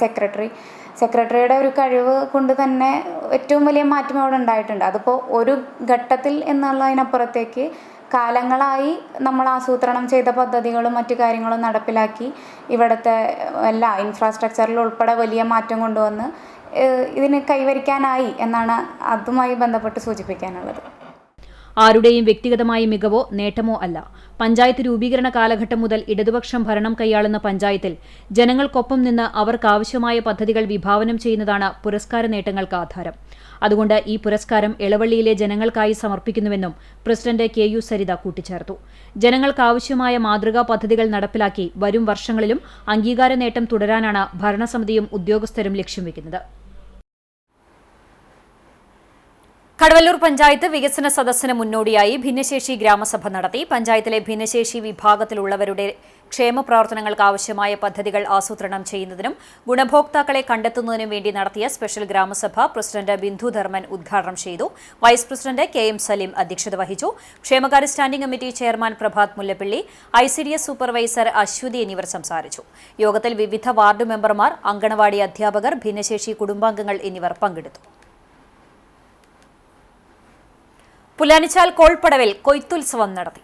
സെക്രട്ടറിയുടെ ഒരു കഴിവ് കൊണ്ട് തന്നെ ഏറ്റവും വലിയ മാറ്റം അവിടെ ഉണ്ടായിട്ടുണ്ട്. അതിപ്പോൾ ഒരു ഘട്ടത്തിൽ എന്നുള്ളതിനപ്പുറത്തേക്ക് കാലങ്ങളായി നമ്മൾ ആസൂത്രണം ചെയ്ത പദ്ധതികളും മറ്റു കാര്യങ്ങളും നടപ്പിലാക്കി ഇവിടുത്തെ എല്ലാ ഇൻഫ്രാസ്ട്രക്ചറിൽ ഉൾപ്പെടെ വലിയ മാറ്റം കൊണ്ടുവന്ന് ഇതിന് കൈവരിക്കാനായി എന്നാണ് അതുമായി ബന്ധപ്പെട്ട് സൂചിപ്പിക്കാനുള്ളത്. ആരുടെയും വ്യക്തിഗതമായ മികവോ നേട്ടമോ അല്ല. പഞ്ചായത്ത് രൂപീകരണ കാലഘട്ടം മുതൽ ഇടതുപക്ഷം ഭരണം കൈയാളുന്ന പഞ്ചായത്തിൽ ജനങ്ങൾക്കൊപ്പം നിന്ന് അവർക്കാവശ്യമായ പദ്ധതികൾ വിഭാവനം ചെയ്യുന്നതാണ് പുരസ്കാര നേട്ടങ്ങൾക്ക് ആധാരം. അതുകൊണ്ട് ഈ പുരസ്കാരം എളവള്ളിയിലെ ജനങ്ങൾക്കായി സമർപ്പിക്കുന്നുവെന്നും പ്രസിഡന്റ് KU സരിത കൂട്ടിച്ചേർത്തു. ജനങ്ങൾക്കാവശ്യമായ മാതൃകാ പദ്ധതികൾ നടപ്പിലാക്കി വരും വർഷങ്ങളിലും അംഗീകാര നേട്ടം തുടരാനാണ് ഭരണസമിതിയും ഉദ്യോഗസ്ഥരും ലക്ഷ്യം വയ്ക്കുന്നത്. കടവല്ലൂർ പഞ്ചായത്ത് വികസന സദസ്സിന് മുന്നോടിയായി ഭിന്നശേഷി ഗ്രാമസഭ നടത്തി. പഞ്ചായത്തിലെ ഭിന്നശേഷി വിഭാഗത്തിലുള്ളവരുടെ ക്ഷേമ പ്രവർത്തനങ്ങൾക്ക് ആവശ്യമായ പദ്ധതികൾ ആസൂത്രണം ചെയ്യുന്നതിനും ഗുണഭോക്താക്കളെ കണ്ടെത്തുന്നതിനും വേണ്ടി നടത്തിയ സ്പെഷ്യൽ ഗ്രാമസഭ പ്രസിഡന്റ് ബിന്ദു ധർമ്മൻ ഉദ്ഘാടനം ചെയ്തു. വൈസ് പ്രസിഡന്റ് KM സലീം അധ്യക്ഷത വഹിച്ചു. ക്ഷേമകാര്യ standing committee chairman Prabhath Mullappally, ICDS supervisor Aswathy എന്നിവർ സംസാരിച്ചു. യോഗത്തിൽ വിവിധ വാർഡ് മെമ്പർമാർ, അങ്കണവാടി അധ്യാപകർ, ഭിന്നശേഷി കുടുംബാംഗങ്ങൾ എന്നിവർ പങ്കെടുത്തു. പുല്ലാനിച്ചാൽ കോൾപ്പടവിൽ കൊയ്ത്തുത്സവം നടത്തി.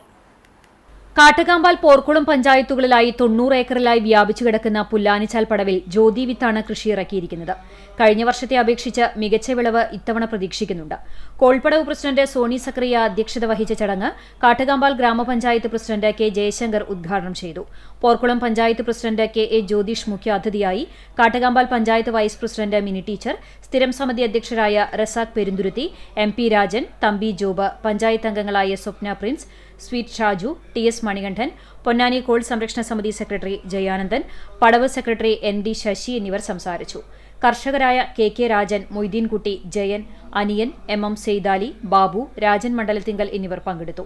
കാട്ടകാമ്പാൽ, പോർക്കുളം പഞ്ചായത്തുകളിലായി 90 ഏക്കറിലായി വ്യാപിച്ചു കിടക്കുന്ന പുല്ലാനിച്ചാൽ പടവിൽ ജ്യോതി വിത്താണ് കൃഷി ഇറക്കിയിരിക്കുന്നത്. കഴിഞ്ഞ വർഷത്തെ അപേക്ഷിച്ച് മികച്ച വിളവ് ഇത്തവണ പ്രതീക്ഷിക്കുന്നുണ്ട്. കോൾപ്പടവ് പ്രസിഡന്റ് സോണി സക്രിയ അധ്യക്ഷത വഹിച്ച ചടങ്ങ് കാട്ടകാമ്പാൽ ഗ്രാമപഞ്ചായത്ത് പ്രസിഡന്റ് K ജയശങ്കർ ഉദ്ഘാടനം ചെയ്തു. പോർക്കുളം പഞ്ചായത്ത് പ്രസിഡന്റ് KA ജ്യോതിഷ് മുഖ്യാതിഥിയായി. Kattakampal panchayat vice president Mini teacher, സ്ഥിരം സമിതി അധ്യക്ഷരായ റസാഖ് പെരുന്തുരുത്തി, MP രാജൻ, തമ്പി ജോബ്, പഞ്ചായത്ത് അംഗങ്ങളായ Swapna Prince, Sweet Shaju, TS Manikandan, Ponnani കോൾ സംരക്ഷണ സമിതി സെക്രട്ടറി ജയാനന്ദൻ, പടവ് സെക്രട്ടറി ND ശശി എന്നിവർ സംസാരിച്ചു. കർഷകരായ KK രാജൻ, മൊയ്തീൻകുട്ടി, ജയൻ, അനിയൻ, MM സെയ്താലി, ബാബു, രാജൻ മണ്ഡലത്തിങ്കൽ എന്നിവർ പങ്കെടുത്തു.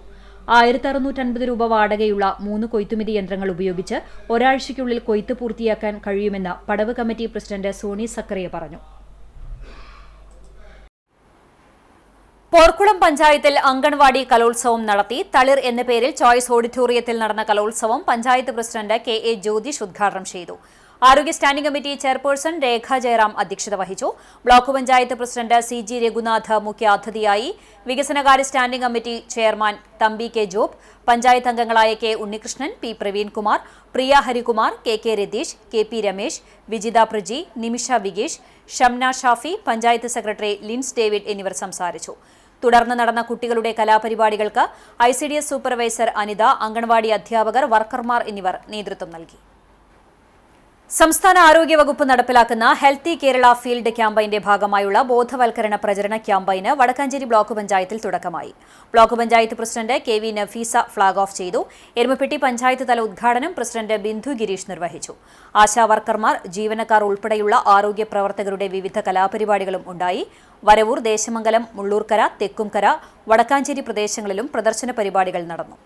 1650 രൂപ വാടകയുള്ള 3 കൊയ്ത്തുമിതി യന്ത്രങ്ങൾ ഉപയോഗിച്ച് ഒരാഴ്ചയ്ക്കുള്ളിൽ കൊയ്ത്ത് പൂർത്തിയാക്കാൻ കഴിയുമെന്ന് പടവ് കമ്മിറ്റി പ്രസിഡന്റ് സോണി സക്കറിയ പറഞ്ഞു. പോർക്കുളം പഞ്ചായത്തിൽ അംഗൻവാടി കലോത്സവം നടത്തി. തളിർ എന്ന പേരിൽ ചോയ്സ് ഓഡിറ്റോറിയത്തിൽ നടന്ന കലോത്സവം പഞ്ചായത്ത് പ്രസിഡന്റ് കെ.എ. ജ്യോതിഷ് ഉദ്ഘാടനം ചെയ്തു. ആരോഗ്യ standing committee chairperson Rekha Jayaram അധ്യക്ഷത വഹിച്ചു. Block panchayat president C G. Raghunath മുഖ്യാതിഥിയായി. വികസനകാര്യ standing committee chairman Thampi K. Job, panchayat അംഗങ്ങളായ K. Unnikrishnan, P. Praveenkumar, Priya Harikumar, K. Ratheesh, K. P. Ramesh, Vijitha Praji, Nimisha Vigesh, Shamna Shafi, panchayat secretary Lins David എന്നിവർ സംസാരിച്ചു. തുടർന്ന് നടന്ന കുട്ടികളുടെ കലാപരിപാടികൾക്ക് ICDS സൂപ്പർവൈസർ അനിത, അംഗൻവാടി അധ്യാപകർ, വർക്കർമാർ എന്നിവർ നേതൃത്വം നൽകി. സംസ്ഥാന ആരോഗ്യവകുപ്പ് നടപ്പിലാക്കുന്ന ഹെൽത്തി കേരള ഫീൽഡ് ക്യാമ്പയിന്റെ ഭാഗമായുള്ള ബോധവൽക്കരണ പ്രചരണ ക്യാമ്പയിന് വടക്കാഞ്ചേരി ബ്ലോക്ക് പഞ്ചായത്തിൽ തുടക്കമായി. Block panchayat president KV Nafeesa flag off ചെയ്തു. എരുമപ്പെട്ടി പഞ്ചായത്ത് തല ഉദ്ഘാടനം പ്രസിഡന്റ് ബിന്ദു ഗിരീഷ് നിർവഹിച്ചു. ആശാ വർക്കർമാർ, ജീവനക്കാർ ഉൾപ്പെടെയുള്ള ആരോഗ്യ പ്രവർത്തകരുടെ വിവിധ കലാപരിപാടികളും ഉണ്ടായി. വരവൂർ, ദേശമംഗലം, മുള്ളൂർക്കര, തെക്കുംകര, വടക്കാഞ്ചേരി പ്രദേശങ്ങളിലും പ്രദർശന പരിപാടികൾ നടന്നു.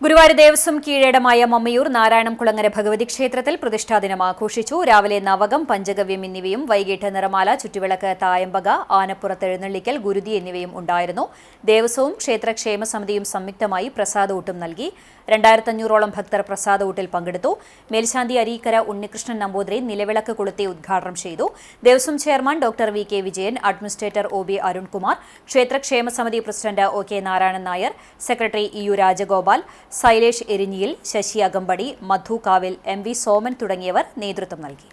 ഗുരുവായൂർ ദേവസ്വം കീഴേടമായ മമ്മയൂർ നാരായണംകുളങ്ങര ഭഗവതി ക്ഷേത്രത്തിൽ പ്രതിഷ്ഠാദിനം ആഘോഷിച്ചു. രാവിലെ നവകം, പഞ്ചഗവ്യം എന്നിവയും വൈകിട്ട് നിറമാല, ചുറ്റുവിളക്ക്, തായമ്പക, ആനപ്പുറത്ത് എഴുന്നള്ളിക്കൽ, ഗുരുതി എന്നിവയും ഉണ്ടായിരുന്നു. ദേവസ്വവും ക്ഷേത്രക്ഷേമ സമിതിയും സംയുക്തമായി പ്രസാദഊട്ടും നൽകി. 2500ഓളം ഭക്തർ പ്രസാദഊട്ടിൽ പങ്കെടുത്തു. മേൽശാന്തി അരീക്കര ഉണ്ണികൃഷ്ണൻ നമ്പൂതിരി നിലവിളക്ക് കൊളുത്തി ഉദ്ഘാടനം ചെയ്തു. Devaswom chairman doctor VK Vijayan, administrator OB Arunkumar, ക്ഷേത്രക്ഷേമ സമിതി president OK Narayanan Nair, secretary EU Rajagopal, Sailesh Erinjiyil, Sasi Akampadi, Madhu കാവിൽ, MV സോമൻ തുടങ്ങിയവർ നേതൃത്വം നൽകി.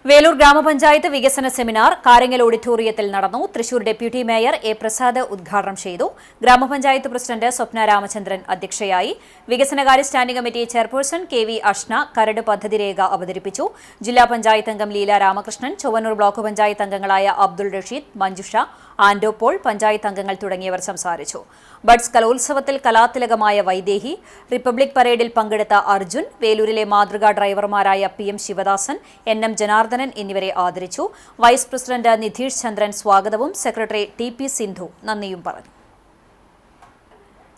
വേലൂർ ഗ്രാമപഞ്ചായത്ത് വികസന സെമിനാർ കാരങ്ങൽ ഓഡിറ്റോറിയത്തിൽ നടന്നു. Thrissur deputy mayor A. Prasad ഉദ്ഘാടനം ചെയ്തു. ഗ്രാമപഞ്ചായത്ത് പ്രസിഡന്റ് സ്വപ്ന രാമചന്ദ്രൻ അധ്യക്ഷയായി. വികസനകാര്യ standing committee chairperson KV Ashna കരട് പദ്ധതി രേഖ അവതരിപ്പിച്ചു. ജില്ലാ പഞ്ചായത്ത് അംഗം ലീല രാമകൃഷ്ണൻ, ചൊവ്വന്നൂർ ബ്ലോക്ക് പഞ്ചായത്ത് അംഗങ്ങളായ അബ്ദുൾ റഷീദ്, മഞ്ജുഷ, ആൻഡോ പോൾ, പഞ്ചായത്ത് അംഗങ്ങൾ തുടങ്ങിയവർ സംസാരിച്ചു. ബഡ്സ് കലോത്സവത്തിൽ കലാതിലകമായ വൈദേഹി, റിപ്പബ്ലിക് പരേഡിൽ പങ്കെടുത്ത അർജുൻ, വേലൂരിലെ മാതൃകാ ഡ്രൈവർമാരായ PM ശിവദാസൻ, NM ജനാർദ്ദനൻ എന്നിവരെ ആദരിച്ചു. വൈസ് പ്രസിഡന്റ് നിധീഷ് ചന്ദ്രൻ സ്വാഗതവും സെക്രട്ടറി TP സിന്ധു നന്ദിയും പറഞ്ഞു.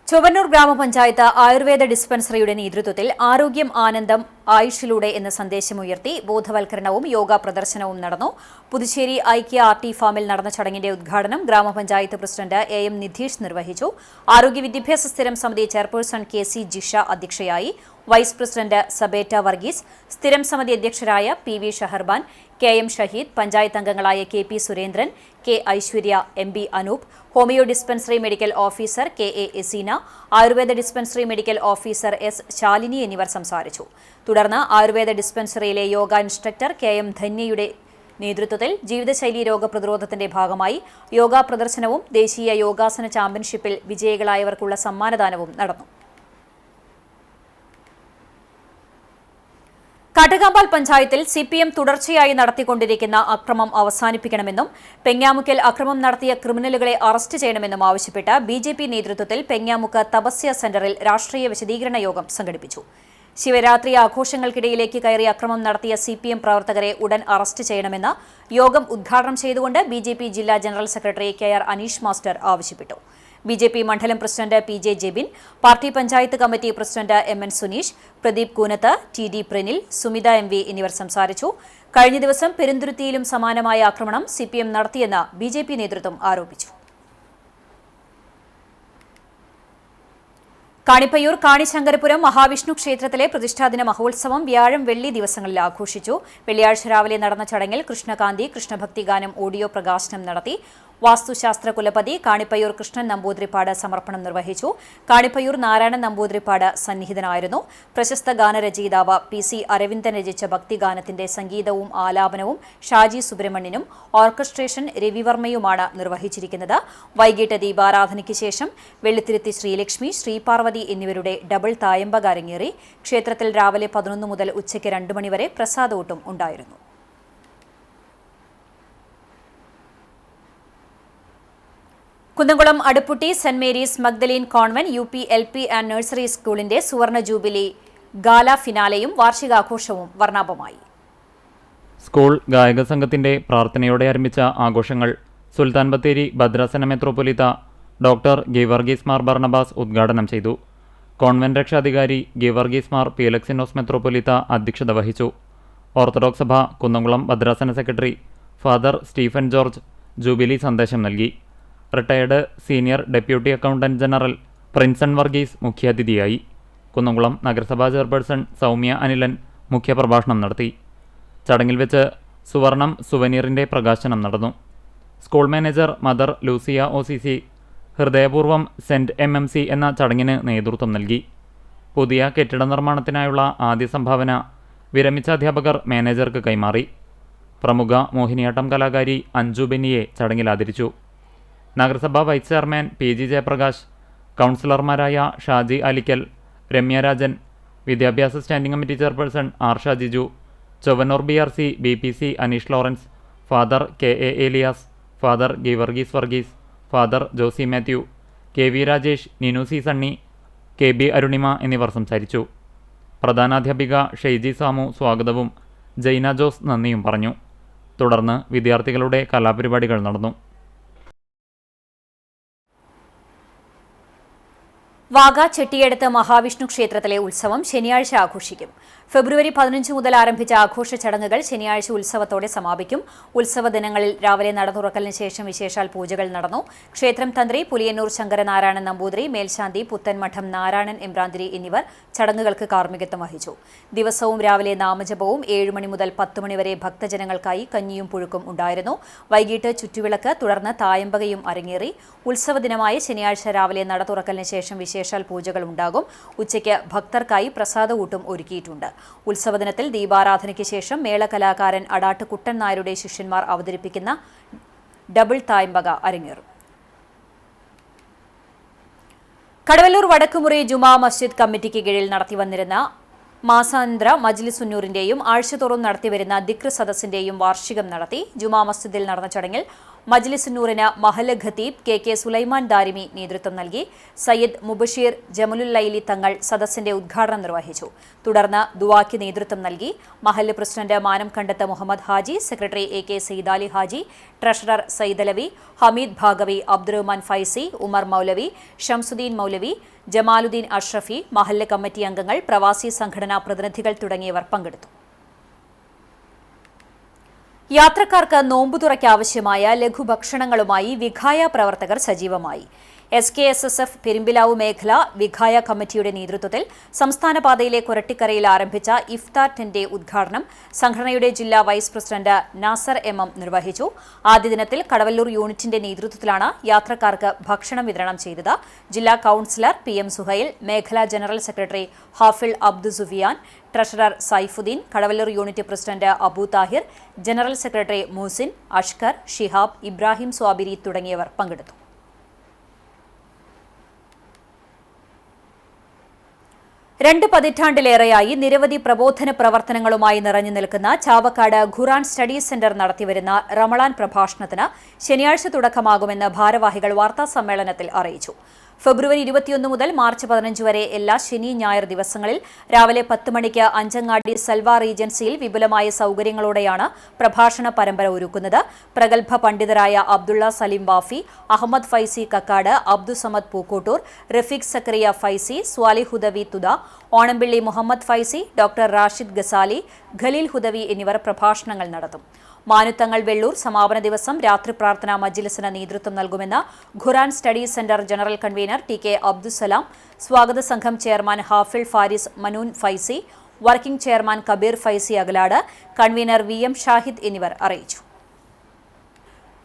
ചൊവ്വന്നൂർ ഗ്രാമപഞ്ചായത്ത് ആയുർവേദ ഡിസ്പെൻസറിയുടെ നേതൃത്വത്തിൽ ആരോഗ്യം ആനന്ദം ആയുഷിലൂടെ എന്ന സന്ദേശമുയർത്തി ബോധവൽക്കരണവും യോഗ പ്രദർശനവും നടന്നു. പുതുച്ചേരി ഐക്യ RT ഫാമിൽ നടന്ന ചടങ്ങിന്റെ ഉദ്ഘാടനം ഗ്രാമപഞ്ചായത്ത് പ്രസിഡന്റ് AM നിധീഷ് നിർവഹിച്ചു. ആരോഗ്യ വിദ്യാഭ്യാസ സ്ഥിരം സമിതി ചെയർപേഴ്സൺ KC ജിഷ അധ്യക്ഷയായി. വൈസ് പ്രസിഡന്റ് സബേറ്റ വർഗീസ്, സ്ഥിരം സമിതി അധ്യക്ഷരായ PV ഷഹർബാൻ, KM ഷഹീദ്, പഞ്ചായത്ത് അംഗങ്ങളായ KP Surendran, K Aishwarya, MB Anoop, homeo dispensary medical officer KA Eseena, Ayurveda dispensary medical officer S Shalini എന്നിവർ സംസാരിച്ചു. തുടർന്ന് ആയുർവേദ ഡിസ്പെൻസറിയിലെ യോഗ ഇൻസ്ട്രക്ടർ KM ധന്യയുടെ നേതൃത്വത്തിൽ ജീവിതശൈലി രോഗപ്രതിരോധത്തിന്റെ ഭാഗമായി യോഗാ പ്രദർശനവും ദേശീയ യോഗാസന ചാമ്പ്യൻഷിപ്പിൽ വിജയികളായവർക്കുള്ള സമ്മാനദാനവും നടന്നു. കാട്ടുകാമ്പാൽ പഞ്ചായത്തിൽ CPM തുടർച്ചയായി നടത്തിക്കൊണ്ടിരിക്കുന്ന അക്രമം അവസാനിപ്പിക്കണമെന്നും പെങ്ങാമുക്കിൽ അക്രമം നടത്തിയ ക്രിമിനലുകളെ അറസ്റ്റ് ചെയ്യണമെന്നും ആവശ്യപ്പെട്ട് BJP നേതൃത്വത്തിൽ പെങ്ങാമുക്ക് തപസ്യ സെന്ററിൽ രാഷ്ട്രീയ വിശദീകരണ യോഗം സംഘടിപ്പിച്ചു. ശിവരാത്രി ആഘോഷങ്ങൾക്കിടയിലേക്ക് കയറി അക്രമം നടത്തിയ CPM പ്രവർത്തകരെ ഉടൻ അറസ്റ്റ് ചെയ്യണമെന്ന് യോഗം ഉദ്ഘാടനം ചെയ്തുകൊണ്ട് BJP ജില്ലാ general secretary KR Aneesh master ആവശ്യപ്പെട്ടു. BJP മണ്ഡലം president PJ Jebin, party panchayat committee president MN Suneesh, Pradeep Koonath, TD Pranil, Sumitha MV എന്നിവർ സംസാരിച്ചു. കഴിഞ്ഞ ദിവസം പെരുന്തുരുത്തിയിലും സമാനമായ ആക്രമണം CPM നടത്തിയെന്ന് BJP നേതൃത്വം ആരോപിച്ചു. കാണിപ്പയ്യൂർ കാണിശങ്കരപുരം മഹാവിഷ്ണു ക്ഷേത്രത്തിലെ പ്രതിഷ്ഠാദിന മഹോത്സവം വ്യാഴം, വെള്ളി ദിവസങ്ങളിൽ ആഘോഷിച്ചു. വെള്ളിയാഴ്ച രാവിലെ നടന്ന ചടങ്ങിൽ കൃഷ്ണകാന്തി, കൃഷ്ണഭക്തിഗാനം ഓഡിയോ പ്രകാശനം നടത്തി. വാസ്തുശാസ്ത്ര കുലപതി കാണിപ്പയ്യൂർ കൃഷ്ണൻ നമ്പൂതിരിപ്പാട് സമർപ്പണം നിർവഹിച്ചു. കാണിപ്പയ്യൂർ നാരായണൻ നമ്പൂതിരിപ്പാട് സന്നിഹിതനായിരുന്നു. പ്രശസ്ത ഗാനരചയിതാവ് PC അരവിന്ദൻ രചിച്ച ഭക്തിഗാനത്തിന്റെ സംഗീതവും ആലാപനവും ഷാജി സുബ്രഹ്മണ്യനും ഓർക്കസ്ട്രേഷൻ രവിവർമ്മയുമാണ് നിർവഹിച്ചിരിക്കുന്നത്. വൈകിട്ട് ദീപാരാധനയ്ക്ക് ശേഷം വെള്ളിത്തിരുത്തി ശ്രീലക്ഷ്മി, ശ്രീപാർവതി എന്നിവരുടെ ഡബിൾ തായമ്പക അരങ്ങേറി. ക്ഷേത്രത്തിൽ രാവിലെ 11 മുതൽ ഉച്ചയ്ക്ക് 2 മണിവരെ പ്രസാദഊട്ടും ഉണ്ടായിരുന്നു. Kunnamkulam Aduputty saint Mary's Magdalene convent UP LP and nursery സ്കൂളിന്റെ സുവർണ ജൂബിലി ഗാല ഫിനാലെയും വാർഷികാഘോഷവും വർണ്ണാഭമായി. സ്കൂൾ ഗായക സംഘത്തിന്റെ പ്രാർത്ഥനയോടെ ആരംഭിച്ച ആഘോഷങ്ങൾ സുൽത്താൻ ബത്തേരി ഭദ്രാസന മെത്രോപൊലിത്ത ഡോക്ടർ ഗീവർഗീസ് മാർ ബർണബാസ് ഉദ്ഘാടനം ചെയ്തു. കോൺവെന്റ് രക്ഷാധികാരി ഗീവർഗീസ് മാർ പീലക്സിനോസ് മെത്രോപൊലീത്ത അധ്യക്ഷത വഹിച്ചു. ഓർത്തഡോക്സ് സഭ കുന്നംകുളം ഭദ്രാസന secretary father Stephen George jubilee സന്ദേശം നൽകി. Retired senior deputy accountant general Prinson Varghese മുഖ്യാതിഥിയായി. കുന്നംകുളം നഗരസഭാ ചെയർപേഴ്സൺ സൗമ്യ അനിലൻ മുഖ്യപ്രഭാഷണം നടത്തി. ചടങ്ങിൽ വെച്ച് സുവർണം സുവനീറിൻ്റെ പ്രകാശനം നടന്നു. School manager mother Lucia OCC ഹൃദയപൂർവ്വം സെന്റ് MMC എന്ന ചടങ്ങിന് നേതൃത്വം നൽകി. പുതിയ കെട്ടിട നിർമ്മാണത്തിനായുള്ള ആദ്യ സംഭാവന വിരമിച്ച അധ്യാപകർ മാനേജർക്ക് കൈമാറി. പ്രമുഖ മോഹിനിയാട്ടം കലാകാരി അഞ്ജു ബെന്നിയെ ചടങ്ങിൽ ആദരിച്ചു. നഗരസഭാ വൈസ് ചെയർമാൻ PG ജയപ്രകാശ്, കൗൺസിലർമാരായ ഷാജി അലിക്കൽ, രമ്യ രാജൻ, വിദ്യാഭ്യാസ standing committee chairperson Arsha Jiju, Chowwannur BRC BPC Aneesh Lawrence, father KA Elias, father Geevarghese Varghese, father Josy Mathew, KV Rajesh, Ninu C Sunny, KB Arunima എന്നിവർ സംസാരിച്ചു. പ്രധാനാധ്യാപിക ഷെയ്ജി സാമു സ്വാഗതവും ജൈന ജോസ് നന്ദിയും പറഞ്ഞു. തുടർന്ന് വിദ്യാർത്ഥികളുടെ കലാപരിപാടികൾ നടന്നു. വാഗ ചെട്ടിയെടുത്ത് മഹാവിഷ്ണു ക്ഷേത്രത്തിലെ ഉത്സവം ശനിയാഴ്ച ആഘോഷിക്കും. ഫെബ്രുവരി 15 മുതൽ ആരംഭിച്ച ആഘോഷ ചടങ്ങുകൾ ശനിയാഴ്ച ഉത്സവത്തോടെ സമാപിക്കും. ഉത്സവ ദിനങ്ങളിൽ രാവിലെ നട തുറക്കലിന് ശേഷം വിശേഷാൽ പൂജകൾ നടന്നു. ക്ഷേത്രം തന്ത്രി പുലിയന്നൂർ ശങ്കരനാരായണൻ നമ്പൂതിരി, മേൽശാന്തി പുത്തൻമഠം നാരായണൻ എമ്പ്രാന്തിരി എന്നിവർ ചടങ്ങുകൾക്ക് കാർമ്മികത്വം വഹിച്ചു. ദിവസവും രാവിലെ നാമജപവും 7 മണി മുതൽ 10 മണി വരെ ഭക്തജനങ്ങൾക്കായി കഞ്ഞിയും പുഴുക്കും ഉണ്ടായിരുന്നു. വൈകിട്ട് ചുറ്റുവിളക്ക്, തുടർന്ന് തായമ്പകയും അരങ്ങേറി. ഉത്സവ ദിനമായ ശനിയാഴ്ച രാവിലെ നട തുറക്കലിന് ശേഷം വിശേഷാൽ പൂജകൾ ഉണ്ടാകും. ഉച്ചയ്ക്ക് ഭക്തർക്കായി പ്രസാദകൂട്ടും ഒരുക്കിയിട്ടുണ്ട്. ഉത്സവദിനത്തിൽ ദീപാരാധനയ്ക്ക് ശേഷം മേളകലാകാരൻ അടാട്ട് കുട്ടൻ നായരുടെ ശിഷ്യന്മാർ അവതരിപ്പിക്കുന്ന ഡബിൾ തായമ്പക അരങ്ങേറും. കടവല്ലൂർ വടക്കുമുറി ജുമാ മസ്ജിദ് കമ്മിറ്റിക്ക് കീഴിൽ നടത്തിവന്നിരുന്ന മാസാന്തര മജ്ലിസുന്നൂറിന്റെയും ആഴ്ചതോറും നടത്തിവരുന്ന ദിക്ർ സദസ്സിന്റെയും വാർഷികം നടത്തി. ജുമാ മസ്ജിദിൽ നടന്ന ചടങ്ങിൽ മജ്ലിസുന്നൂറിന് മഹല്ല് ഖതീബ് KK സുലൈമാൻ ദാരിമി നേതൃത്വം നൽകി. സയ്യിദ് മുബഷീർ ജമലുൽ ലൈലി തങ്ങൾ സദസ്സിന്റെ ഉദ്ഘാടനം നിർവഹിച്ചു. തുടർന്ന് ദുആക്ക് നേതൃത്വം നൽകി. മഹല്ല് president Manam Kandath Muhammad Haji, secretary AK Sayyidali Haji, treasurer Sayyidalavi, Hameed Bhagavi, Abdurahman Faizy, Umar Moulavi, Shamsuddin Moulavi, Jamaluddin Ashrafi, മഹല്ല് കമ്മിറ്റി അംഗങ്ങൾ, പ്രവാസി സംഘടനാ പ്രതിനിധികൾ തുടങ്ങിയവർ പങ്കെടുത്തു. യാത്രക്കാർക്ക് നോമ്പുതുറയ്ക്ക് ആവശ്യമായ ലഘുഭക്ഷണങ്ങളുമായി വിഖായ പ്രവർത്തകർ സജീവമായി. SKSSF പെരുമ്പിലാവ് മേഖല വിഖായ കമ്മിറ്റിയുടെ നേതൃത്വത്തിൽ സംസ്ഥാന പാതയിലെ കൊരട്ടിക്കരയിൽ ആരംഭിച്ച ഇഫ്താർ ടെന്റ് ഉദ്ഘാടനം സംഘടനയുടെ ജില്ലാ വൈസ് പ്രസിഡന്റ് നാസർ MM നിർവഹിച്ചു. ആദ്യ ദിനത്തിൽ കടവല്ലൂർ യൂണിറ്റിന്റെ നേതൃത്വത്തിലാണ് യാത്രക്കാർക്ക് ഭക്ഷണം വിതരണം ചെയ്തത്. ജില്ലാ കൌൺസിലർ PM സുഹൈൽ, മേഖലാ general secretary Hafiz Abdu Sufiyan, treasurer Saifuddin, Kadavallur unit president Abu Thahir, general secretary Moosin, Ashkar, Shihab, Ibrahim Swabiri തുടങ്ങിയവർ പങ്കെടുത്തു. 2 പതിറ്റാണ്ടിലേറെയായി നിരവധി പ്രബോധന പ്രവർത്തനങ്ങളുമായി നിറഞ്ഞു നിൽക്കുന്ന ചാവക്കാട് ഖുർആൻ സ്റ്റഡി സെന്റർ നടത്തിവരുന്ന റമളാൻ പ്രഭാഷണത്തിന് ശനിയാഴ്ച തുടക്കമാകുമെന്ന് ഭാരവാഹികൾ വാർത്താസമ്മേളനത്തിൽ അറിയിച്ചു. ഫെബ്രുവരി 21 മുതൽ മാർച്ച് 15 വരെ എല്ലാ ശനി ഞായർ ദിവസങ്ങളിൽ രാവിലെ 10 മണിക്ക് അഞ്ചങ്ങാടി സൽവ റീജൻസിയിൽ വിപുലമായ സൗകര്യങ്ങളോടെയാണ് പ്രഭാഷണ പരമ്പര ഒരുക്കുന്നത്. പ്രഗത്ഭ പണ്ഡിതരായ അബ്ദുള്ള സലീം വാഫി, അഹമ്മദ് ഫൈസി കക്കാട്, അബ്ദുസമദ് പൂക്കോട്ടൂർ, റഫീഖ് സക്കറിയ ഫൈസി, സ്വാലിഹ് ഹുദവി തുദ, ഓണംപിള്ളി മുഹമ്മദ് ഫൈസി, ഡോക്ടർ റാഷിദ് ഗസാലി, ഖലീൽ ഹുദവി എന്നിവർ പ്രഭാഷണങ്ങൾ നടത്തും. മാനുത്തങ്ങൾ വെള്ളൂർ സമാപന ദിവസം രാത്രി പ്രാർത്ഥനാ മജ്ലിസിന് നേതൃത്വം നൽകുമെന്ന് Quran study centre general convener TK Abdussalam, സ്വാഗത സംഘം chairman Hafiz Faris Manoon Faizy, working chairman Kabeer Faizy Agalad, convener VM Shahid എന്നിവർ അറിയിച്ചു.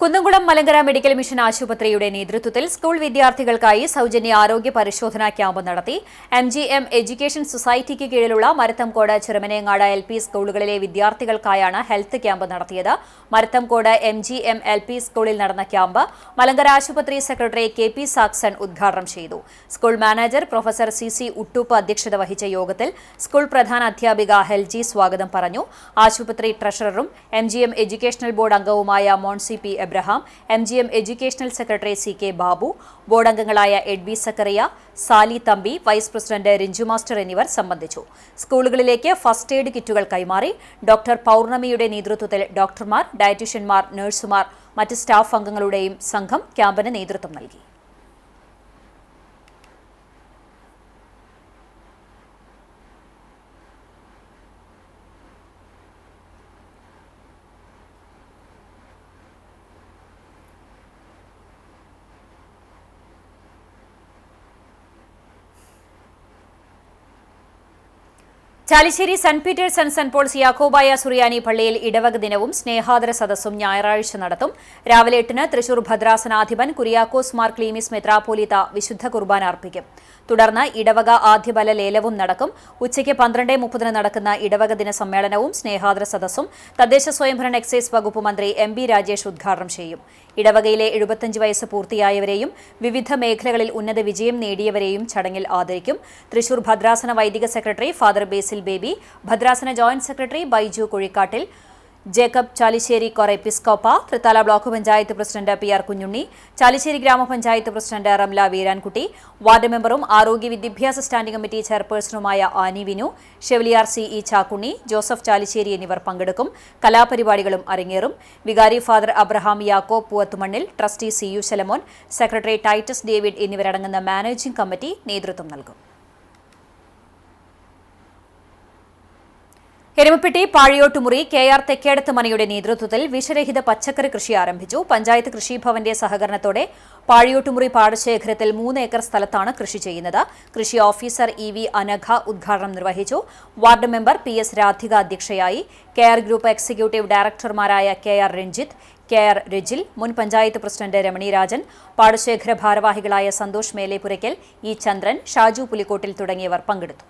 കുന്നംകുളം മലങ്കര മെഡിക്കൽ മിഷൻ ആശുപത്രിയുടെ നേതൃത്വത്തിൽ സ്കൂൾ വിദ്യാർത്ഥികൾക്കായി സൗജന്യ ആരോഗ്യ പരിശോധനാ ക്യാമ്പ് നടത്തി. MGM എഡ്യൂക്കേഷൻ സൊസൈറ്റിക്ക് കീഴിലുള്ള മരത്തംകോട്, ചെറുമനേങ്ങാട് LP സ്കൂളുകളിലെ വിദ്യാർത്ഥികൾക്കായാണ് ഹെൽത്ത് ക്യാമ്പ് നടത്തിയത്. മരത്തംകോട് MGM LP സ്കൂളിൽ നടന്ന ക്യാമ്പ് മലങ്കര ആശുപത്രി സെക്രട്ടറി KP സാക്സൺ ഉദ്ഘാടനം ചെയ്തു. സ്കൂൾ മാനേജർ പ്രൊഫസർ CC ഉട്ടൂപ്പ് അധ്യക്ഷത വഹിച്ച യോഗത്തിൽ സ്കൂൾ പ്രധാന അധ്യാപിക ഹെൽജി സ്വാഗതം പറഞ്ഞു. ആശുപത്രി ട്രഷററും MGM എഡ്യൂക്കേഷണൽ ബോർഡ് അംഗവുമായ Monsy P Abraham, MGM educational secretary CK Babu, board അംഗങ്ങളായ Edvy Zachariah, Sali Thampi, vice president Ranju master എന്നിവർ സംബന്ധിച്ചു. സ്കൂളുകളിലേക്ക് ഫസ്റ്റ് എയ്ഡ് കിറ്റുകൾ കൈമാറി. ഡോക്ടർ പൗർണമിയുടെ നേതൃത്വത്തിൽ ഡോക്ടർമാർ, ഡയറ്റീഷ്യന്മാർ, നഴ്സുമാർ, മറ്റ് സ്റ്റാഫ് അംഗങ്ങളുടെയും സംഘം ക്യാമ്പിന് നേതൃത്വം നൽകി. Chalissery saint Peter's and saint Paul's Yakobaya Suriyani പള്ളിയിൽ ഇടവക ദിനവും സ്നേഹാദര സദസ്സും ഞായറാഴ്ച നടത്തും. രാവിലെ 8-ന് തൃശൂർ ഭദ്രാസനാധിപൻ കുര്യാക്കോസ് മാർ ക്ലീമിസ് മെത്രാപ്പോലീത്ത വിശുദ്ധ കുർബാന അർപ്പിക്കും. തുടർന്ന് ഇടവക ആദ്യബല ലേലവും നടക്കും. ഉച്ചയ്ക്ക് 12:30 നടക്കുന്ന ഇടവക ദിന സമ്മേളനവും സ്നേഹാദര സദസ്സും തദ്ദേശ സ്വയംഭരണ എക്സൈസ് വകുപ്പ് മന്ത്രി എം ബി രാജേഷ് ഉദ്ഘാടനം ചെയ്യും. ഇടവകയിലെ 75 വയസ്സ് പൂർത്തിയായവരെയും വിവിധ മേഖലകളിൽ ഉന്നത വിജയം നേടിയവരെയും ചടങ്ങിൽ ആദരിക്കും. തൃശൂർ ഭദ്രാസന വൈദിക സെക്രട്ടറി ഫാദർ ബേസിൽ ബേബി, ഭദ്രാസന joint secretary Baiju Kuzhikkattil, Jacob Chalissery കോർ എപ്പിസ്കോപ്പ, Thrithala block panchayat president PR Kunhunni, Chalissery ഗ്രാമപഞ്ചായത്ത് പ്രസിഡന്റ് റംല വീരാൻകുട്ടി, വാർഡ് മെമ്പറും ആരോഗ്യ വിദ്യാഭ്യാസ സ്റ്റാൻഡിംഗ് കമ്മിറ്റി ചെയർപേഴ്സണുമായ Annie Vinu, chevalier CE Chakkunni, Joseph Chalissery എന്നിവർ പങ്കെടുക്കും. കലാപരിപാടികളും അരങ്ങേറും. വികാരി father Abraham Yakob Poovathumannil, trustee CU Shalamon, secretary Titus David എന്നിവരടങ്ങുന്ന മാനേജിംഗ് കമ്മിറ്റി നേതൃത്വം നൽകും. എരുമപ്പെട്ടി പാഴിയോട്ടുമുറി KR തെക്കേടത്ത് മനയുടെ നേതൃത്വത്തിൽ വിഷരഹിത പച്ചക്കറി കൃഷി ആരംഭിച്ചു. പഞ്ചായത്ത് കൃഷിഭവന്റെ സഹകരണത്തോടെ പാഴിയോട്ടുമുറി പാടശേഖരത്തിൽ 3 ഏക്കർ സ്ഥലത്താണ് കൃഷി ചെയ്യുന്നത്. കൃഷി ഓഫീസർ EV അനഘ ഉദ്ഘാടനം നിർവഹിച്ചു. വാർഡ് മെമ്പർ PS രാധിക അധ്യക്ഷയായി. KR ഗ്രൂപ്പ് എക്സിക്യൂട്ടീവ് ഡയറക്ടർമാരായ KR രഞ്ജിത്ത്, KR രജിൽ, മുൻ പഞ്ചായത്ത് പ്രസിഡന്റ് രമണി രാജൻ, പാടശേഖര ഭാരവാഹികളായ സന്തോഷ് മേലേപുരയ്ക്കൽ, E ചന്ദ്രൻ, ഷാജു പുലിക്കോട്ടിൽ തുടങ്ങിയവർ പങ്കെടുത്തു.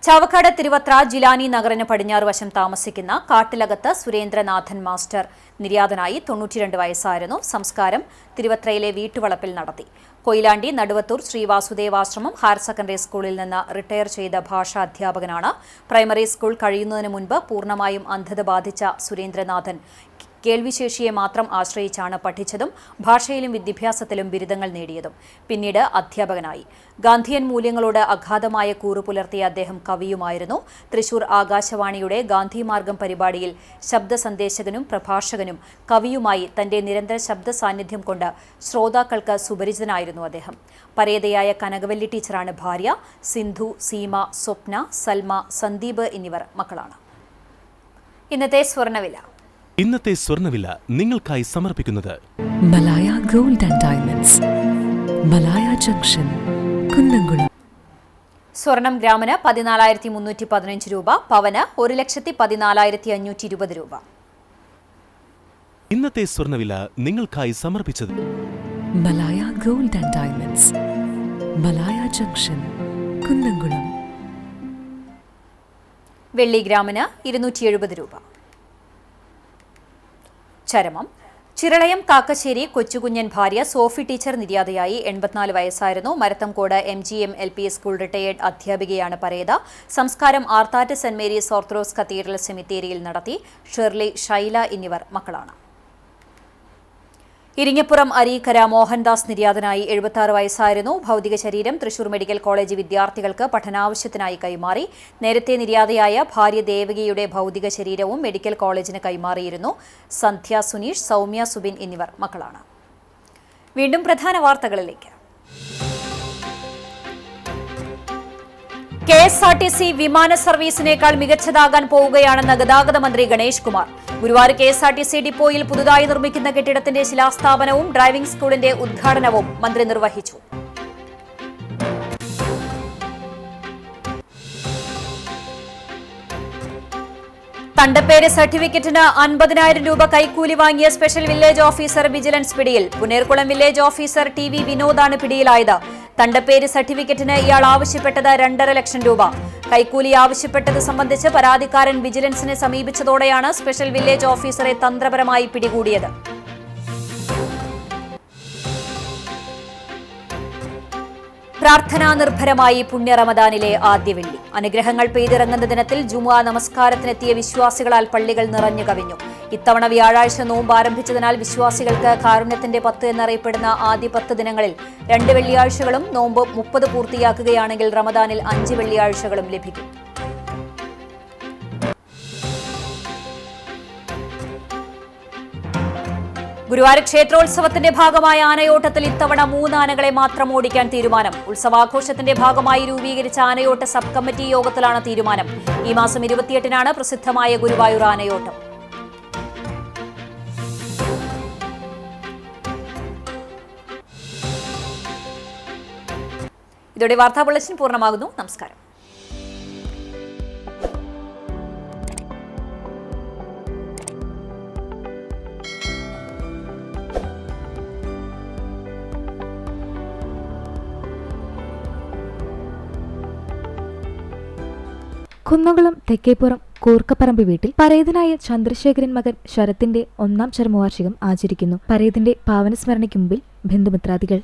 ചാവക്കാട് തിരുവത്ര ജിലാനി നഗറിന് പടിഞ്ഞാറ് വശം താമസിക്കുന്ന കാട്ടിലകത്ത് സുരേന്ദ്രനാഥൻ മാസ്റ്റർ നിര്യാതനായി. 92 വയസ്സായിരുന്നു. സംസ്കാരം തിരുവത്രയിലെ വീട്ടുവളപ്പിൽ നടത്തി. കൊയിലാണ്ടി നടുവത്തൂർ ശ്രീ വാസുദേവാശ്രമം ഹയർ സെക്കൻഡറി സ്കൂളിൽ നിന്ന് റിട്ടയർ ചെയ്ത ഭാഷാ അധ്യാപകനാണ്. പ്രൈമറി സ്കൂൾ കഴിയുന്നതിന് മുൻപ് പൂർണ്ണമായും അന്ധത ബാധിച്ച സുരേന്ദ്രനാഥൻ കേൾവിശേഷിയെ മാത്രം ആശ്രയിച്ചാണ് പഠിച്ചതും ഭാഷയിലും വിദ്യാഭ്യാസത്തിലും ബിരുദങ്ങൾ നേടിയതും. പിന്നീട് അധ്യാപകനായി. ഗാന്ധിയൻ മൂല്യങ്ങളോട് അഗാധമായ കൂറു പുലർത്തിയ അദ്ദേഹം കവിയുമായിരുന്നു. തൃശൂർ ആകാശവാണിയുടെ ഗാന്ധിമാർഗം പരിപാടിയിൽ ശബ്ദ സന്ദേശകനും പ്രഭാഷകനും കവിയുമായി തന്റെ നിരന്തര ശബ്ദ സാന്നിധ്യം കൊണ്ട് ശ്രോതാക്കൾക്ക് സുപരിചിതനായിരുന്നു അദ്ദേഹം. പരേതയായ കനകവല്ലി ടീച്ചറാണ് ഭാര്യ. സിന്ധു, സീമ, സ്വപ്ന, സൽമ, സന്ദീപ് എന്നിവർ മക്കളാണ്. ഇന്നത്തെ സ്വർണ്ണവില നിങ്ങൾക്കായി സമർപ്പിക്കുന്നത് Malaya gold and diamonds, Malaya junction, Kunnamkulam. സ്വർണം ഗ്രാമിന് 14,315 രൂപ, പവന് 1,14,520 രൂപ. ഇന്നത്തെ സ്വർണ്ണവില നിങ്ങൾക്കായി സമർപ്പിച്ചത് Malaya gold and diamonds, Malaya junction, Kunnamkulam. വെള്ളി ഗ്രാമിന് 270 രൂപ. ചരമം ചിറളയം കാക്കശ്ശേരി കൊച്ചുകുഞ്ഞൻ ഭാര്യ സോഫി ടീച്ചർ നിര്യാതയായി. 84 വയസ്സായിരുന്നു. Marathamcode MGM LP school retired അധ്യാപികയാണ് പരേത. സംസ്കാരം Arthat saint Mary's orthodox cathedral സെമിത്തേരിയിൽ നടത്തി. ഷെർലി, ഷൈല എന്നിവർ മക്കളാണ്. ഇരിങ്ങപ്പുറം അരീക്കര മോഹൻദാസ് നിര്യാതനായി. 76 വയസ്സായിരുന്നു. ഭൗതിക ശരീരം തൃശൂർ മെഡിക്കൽ കോളേജ് വിദ്യാർത്ഥികൾക്ക് പഠനാവശ്യത്തിനായി കൈമാറി. നേരത്തെ നിര്യാതയായ ഭാര്യ ദേവകിയുടെ ഭൗതിക ശരീരവും മെഡിക്കൽ കോളേജിന് കൈമാറിയിരുന്നു. സന്ധ്യ സുനീഷ്, സൗമ്യ സുബിൻ എന്നിവർ മക്കളാണ്. വീണ്ടും പ്രധാന വാർത്തകളിലേക്ക്. KSRTC വിമാന സർവീസിനേക്കാൾ മികച്ചതാകാൻ പോവുകയാണെന്ന് ഗതാഗത മന്ത്രി ഗണേഷ് കുമാർ. ഗുരുവായൂർ KSRTC ഡിപ്പോയിൽ പുതുതായി നിർമ്മിക്കുന്ന കെട്ടിടത്തിന്റെ ശിലാസ്ഥാപനവും ഡ്രൈവിംഗ് സ്കൂളിന്റെ ഉദ്ഘാടനവും മന്ത്രി നിർവഹിച്ചു. തണ്ടപ്പേര് സർട്ടിഫിക്കറ്റിന് 50,000 രൂപ കൈക്കൂലി വാങ്ങിയ സ്പെഷ്യൽ വില്ലേജ് ഓഫീസർ വിജിലൻസ് പിടിയിൽ. പുനേർകുളം വില്ലേജ് ഓഫീസർ TV വിനോദാണ് പിടിയിലായത്. തണ്ടപ്പേര് സർട്ടിഫിക്കറ്റിന് ഇയാൾ ആവശ്യപ്പെട്ടത് 2.5 ലക്ഷം രൂപ. കൈക്കൂലി ആവശ്യപ്പെട്ടത് സംബന്ധിച്ച് പരാതിക്കാരൻ വിജിലൻസിനെ സമീപിച്ചതോടെയാണ് സ്പെഷ്യൽ വില്ലേജ് ഓഫീസറെ തന്ത്രപരമായി പിടികൂടിയത്. പ്രാർത്ഥനാ നിർഭരമായി പുണ്യ റമദാനിലെ ആദ്യ വെള്ളി. അനുഗ്രഹങ്ങൾ പെയ്തിറങ്ങുന്ന ദിനത്തിൽ ജുമുഅ നമസ്കാരത്തിനെത്തിയ വിശ്വാസികളാൽ പള്ളികൾ നിറഞ്ഞു കവിഞ്ഞു. ഇത്തവണ വ്യാഴാഴ്ച നോമ്പ് ആരംഭിച്ചതിനാൽ വിശ്വാസികൾക്ക് കാരുണ്യത്തിന്റെ 10 എന്നറിയപ്പെടുന്ന ആദ്യ 10 ദിനങ്ങളിൽ 2 വെള്ളിയാഴ്ചകളും നോമ്പ് 30 പൂർത്തിയാക്കുകയാണെങ്കിൽ റമദാനിൽ 5 വെള്ളിയാഴ്ചകളും ലഭിക്കും. ഗുരുവായൂർ ക്ഷേത്രോത്സവത്തിന്റെ ഭാഗമായ ആനയോട്ടത്തിൽ ഇത്തവണ 3 ആനകളെ മാത്രം ഓടിക്കാൻ തീരുമാനം. ഉത്സവാഘോഷത്തിന്റെ ഭാഗമായി രൂപീകരിച്ച ആനയോട്ട സബ് കമ്മിറ്റി യോഗത്തിലാണ് തീരുമാനം. ഈ മാസം 28-നാണ് പ്രസിദ്ധമായ ഗുരുവായൂർ ആനയോട്ടം. ഇതോടെ വാർത്താ ബുള്ളറ്റിൻ പൂർണ്ണമാകുന്നു. നമസ്കാരം. കുന്നംകുളം തെക്കേപ്പുറം കൂർക്കപ്പറമ്പ് വീട്ടിൽ പരേതനായ ചന്ദ്രശേഖരൻ മകൻ ശരത്തിന്റെ 1ാം ചരമവാർഷികം ആചരിക്കുന്നു. പരേതന്റെ പാവനസ്മരണയ്ക്ക് മുമ്പിൽ ബന്ധുമിത്രാദികൾ.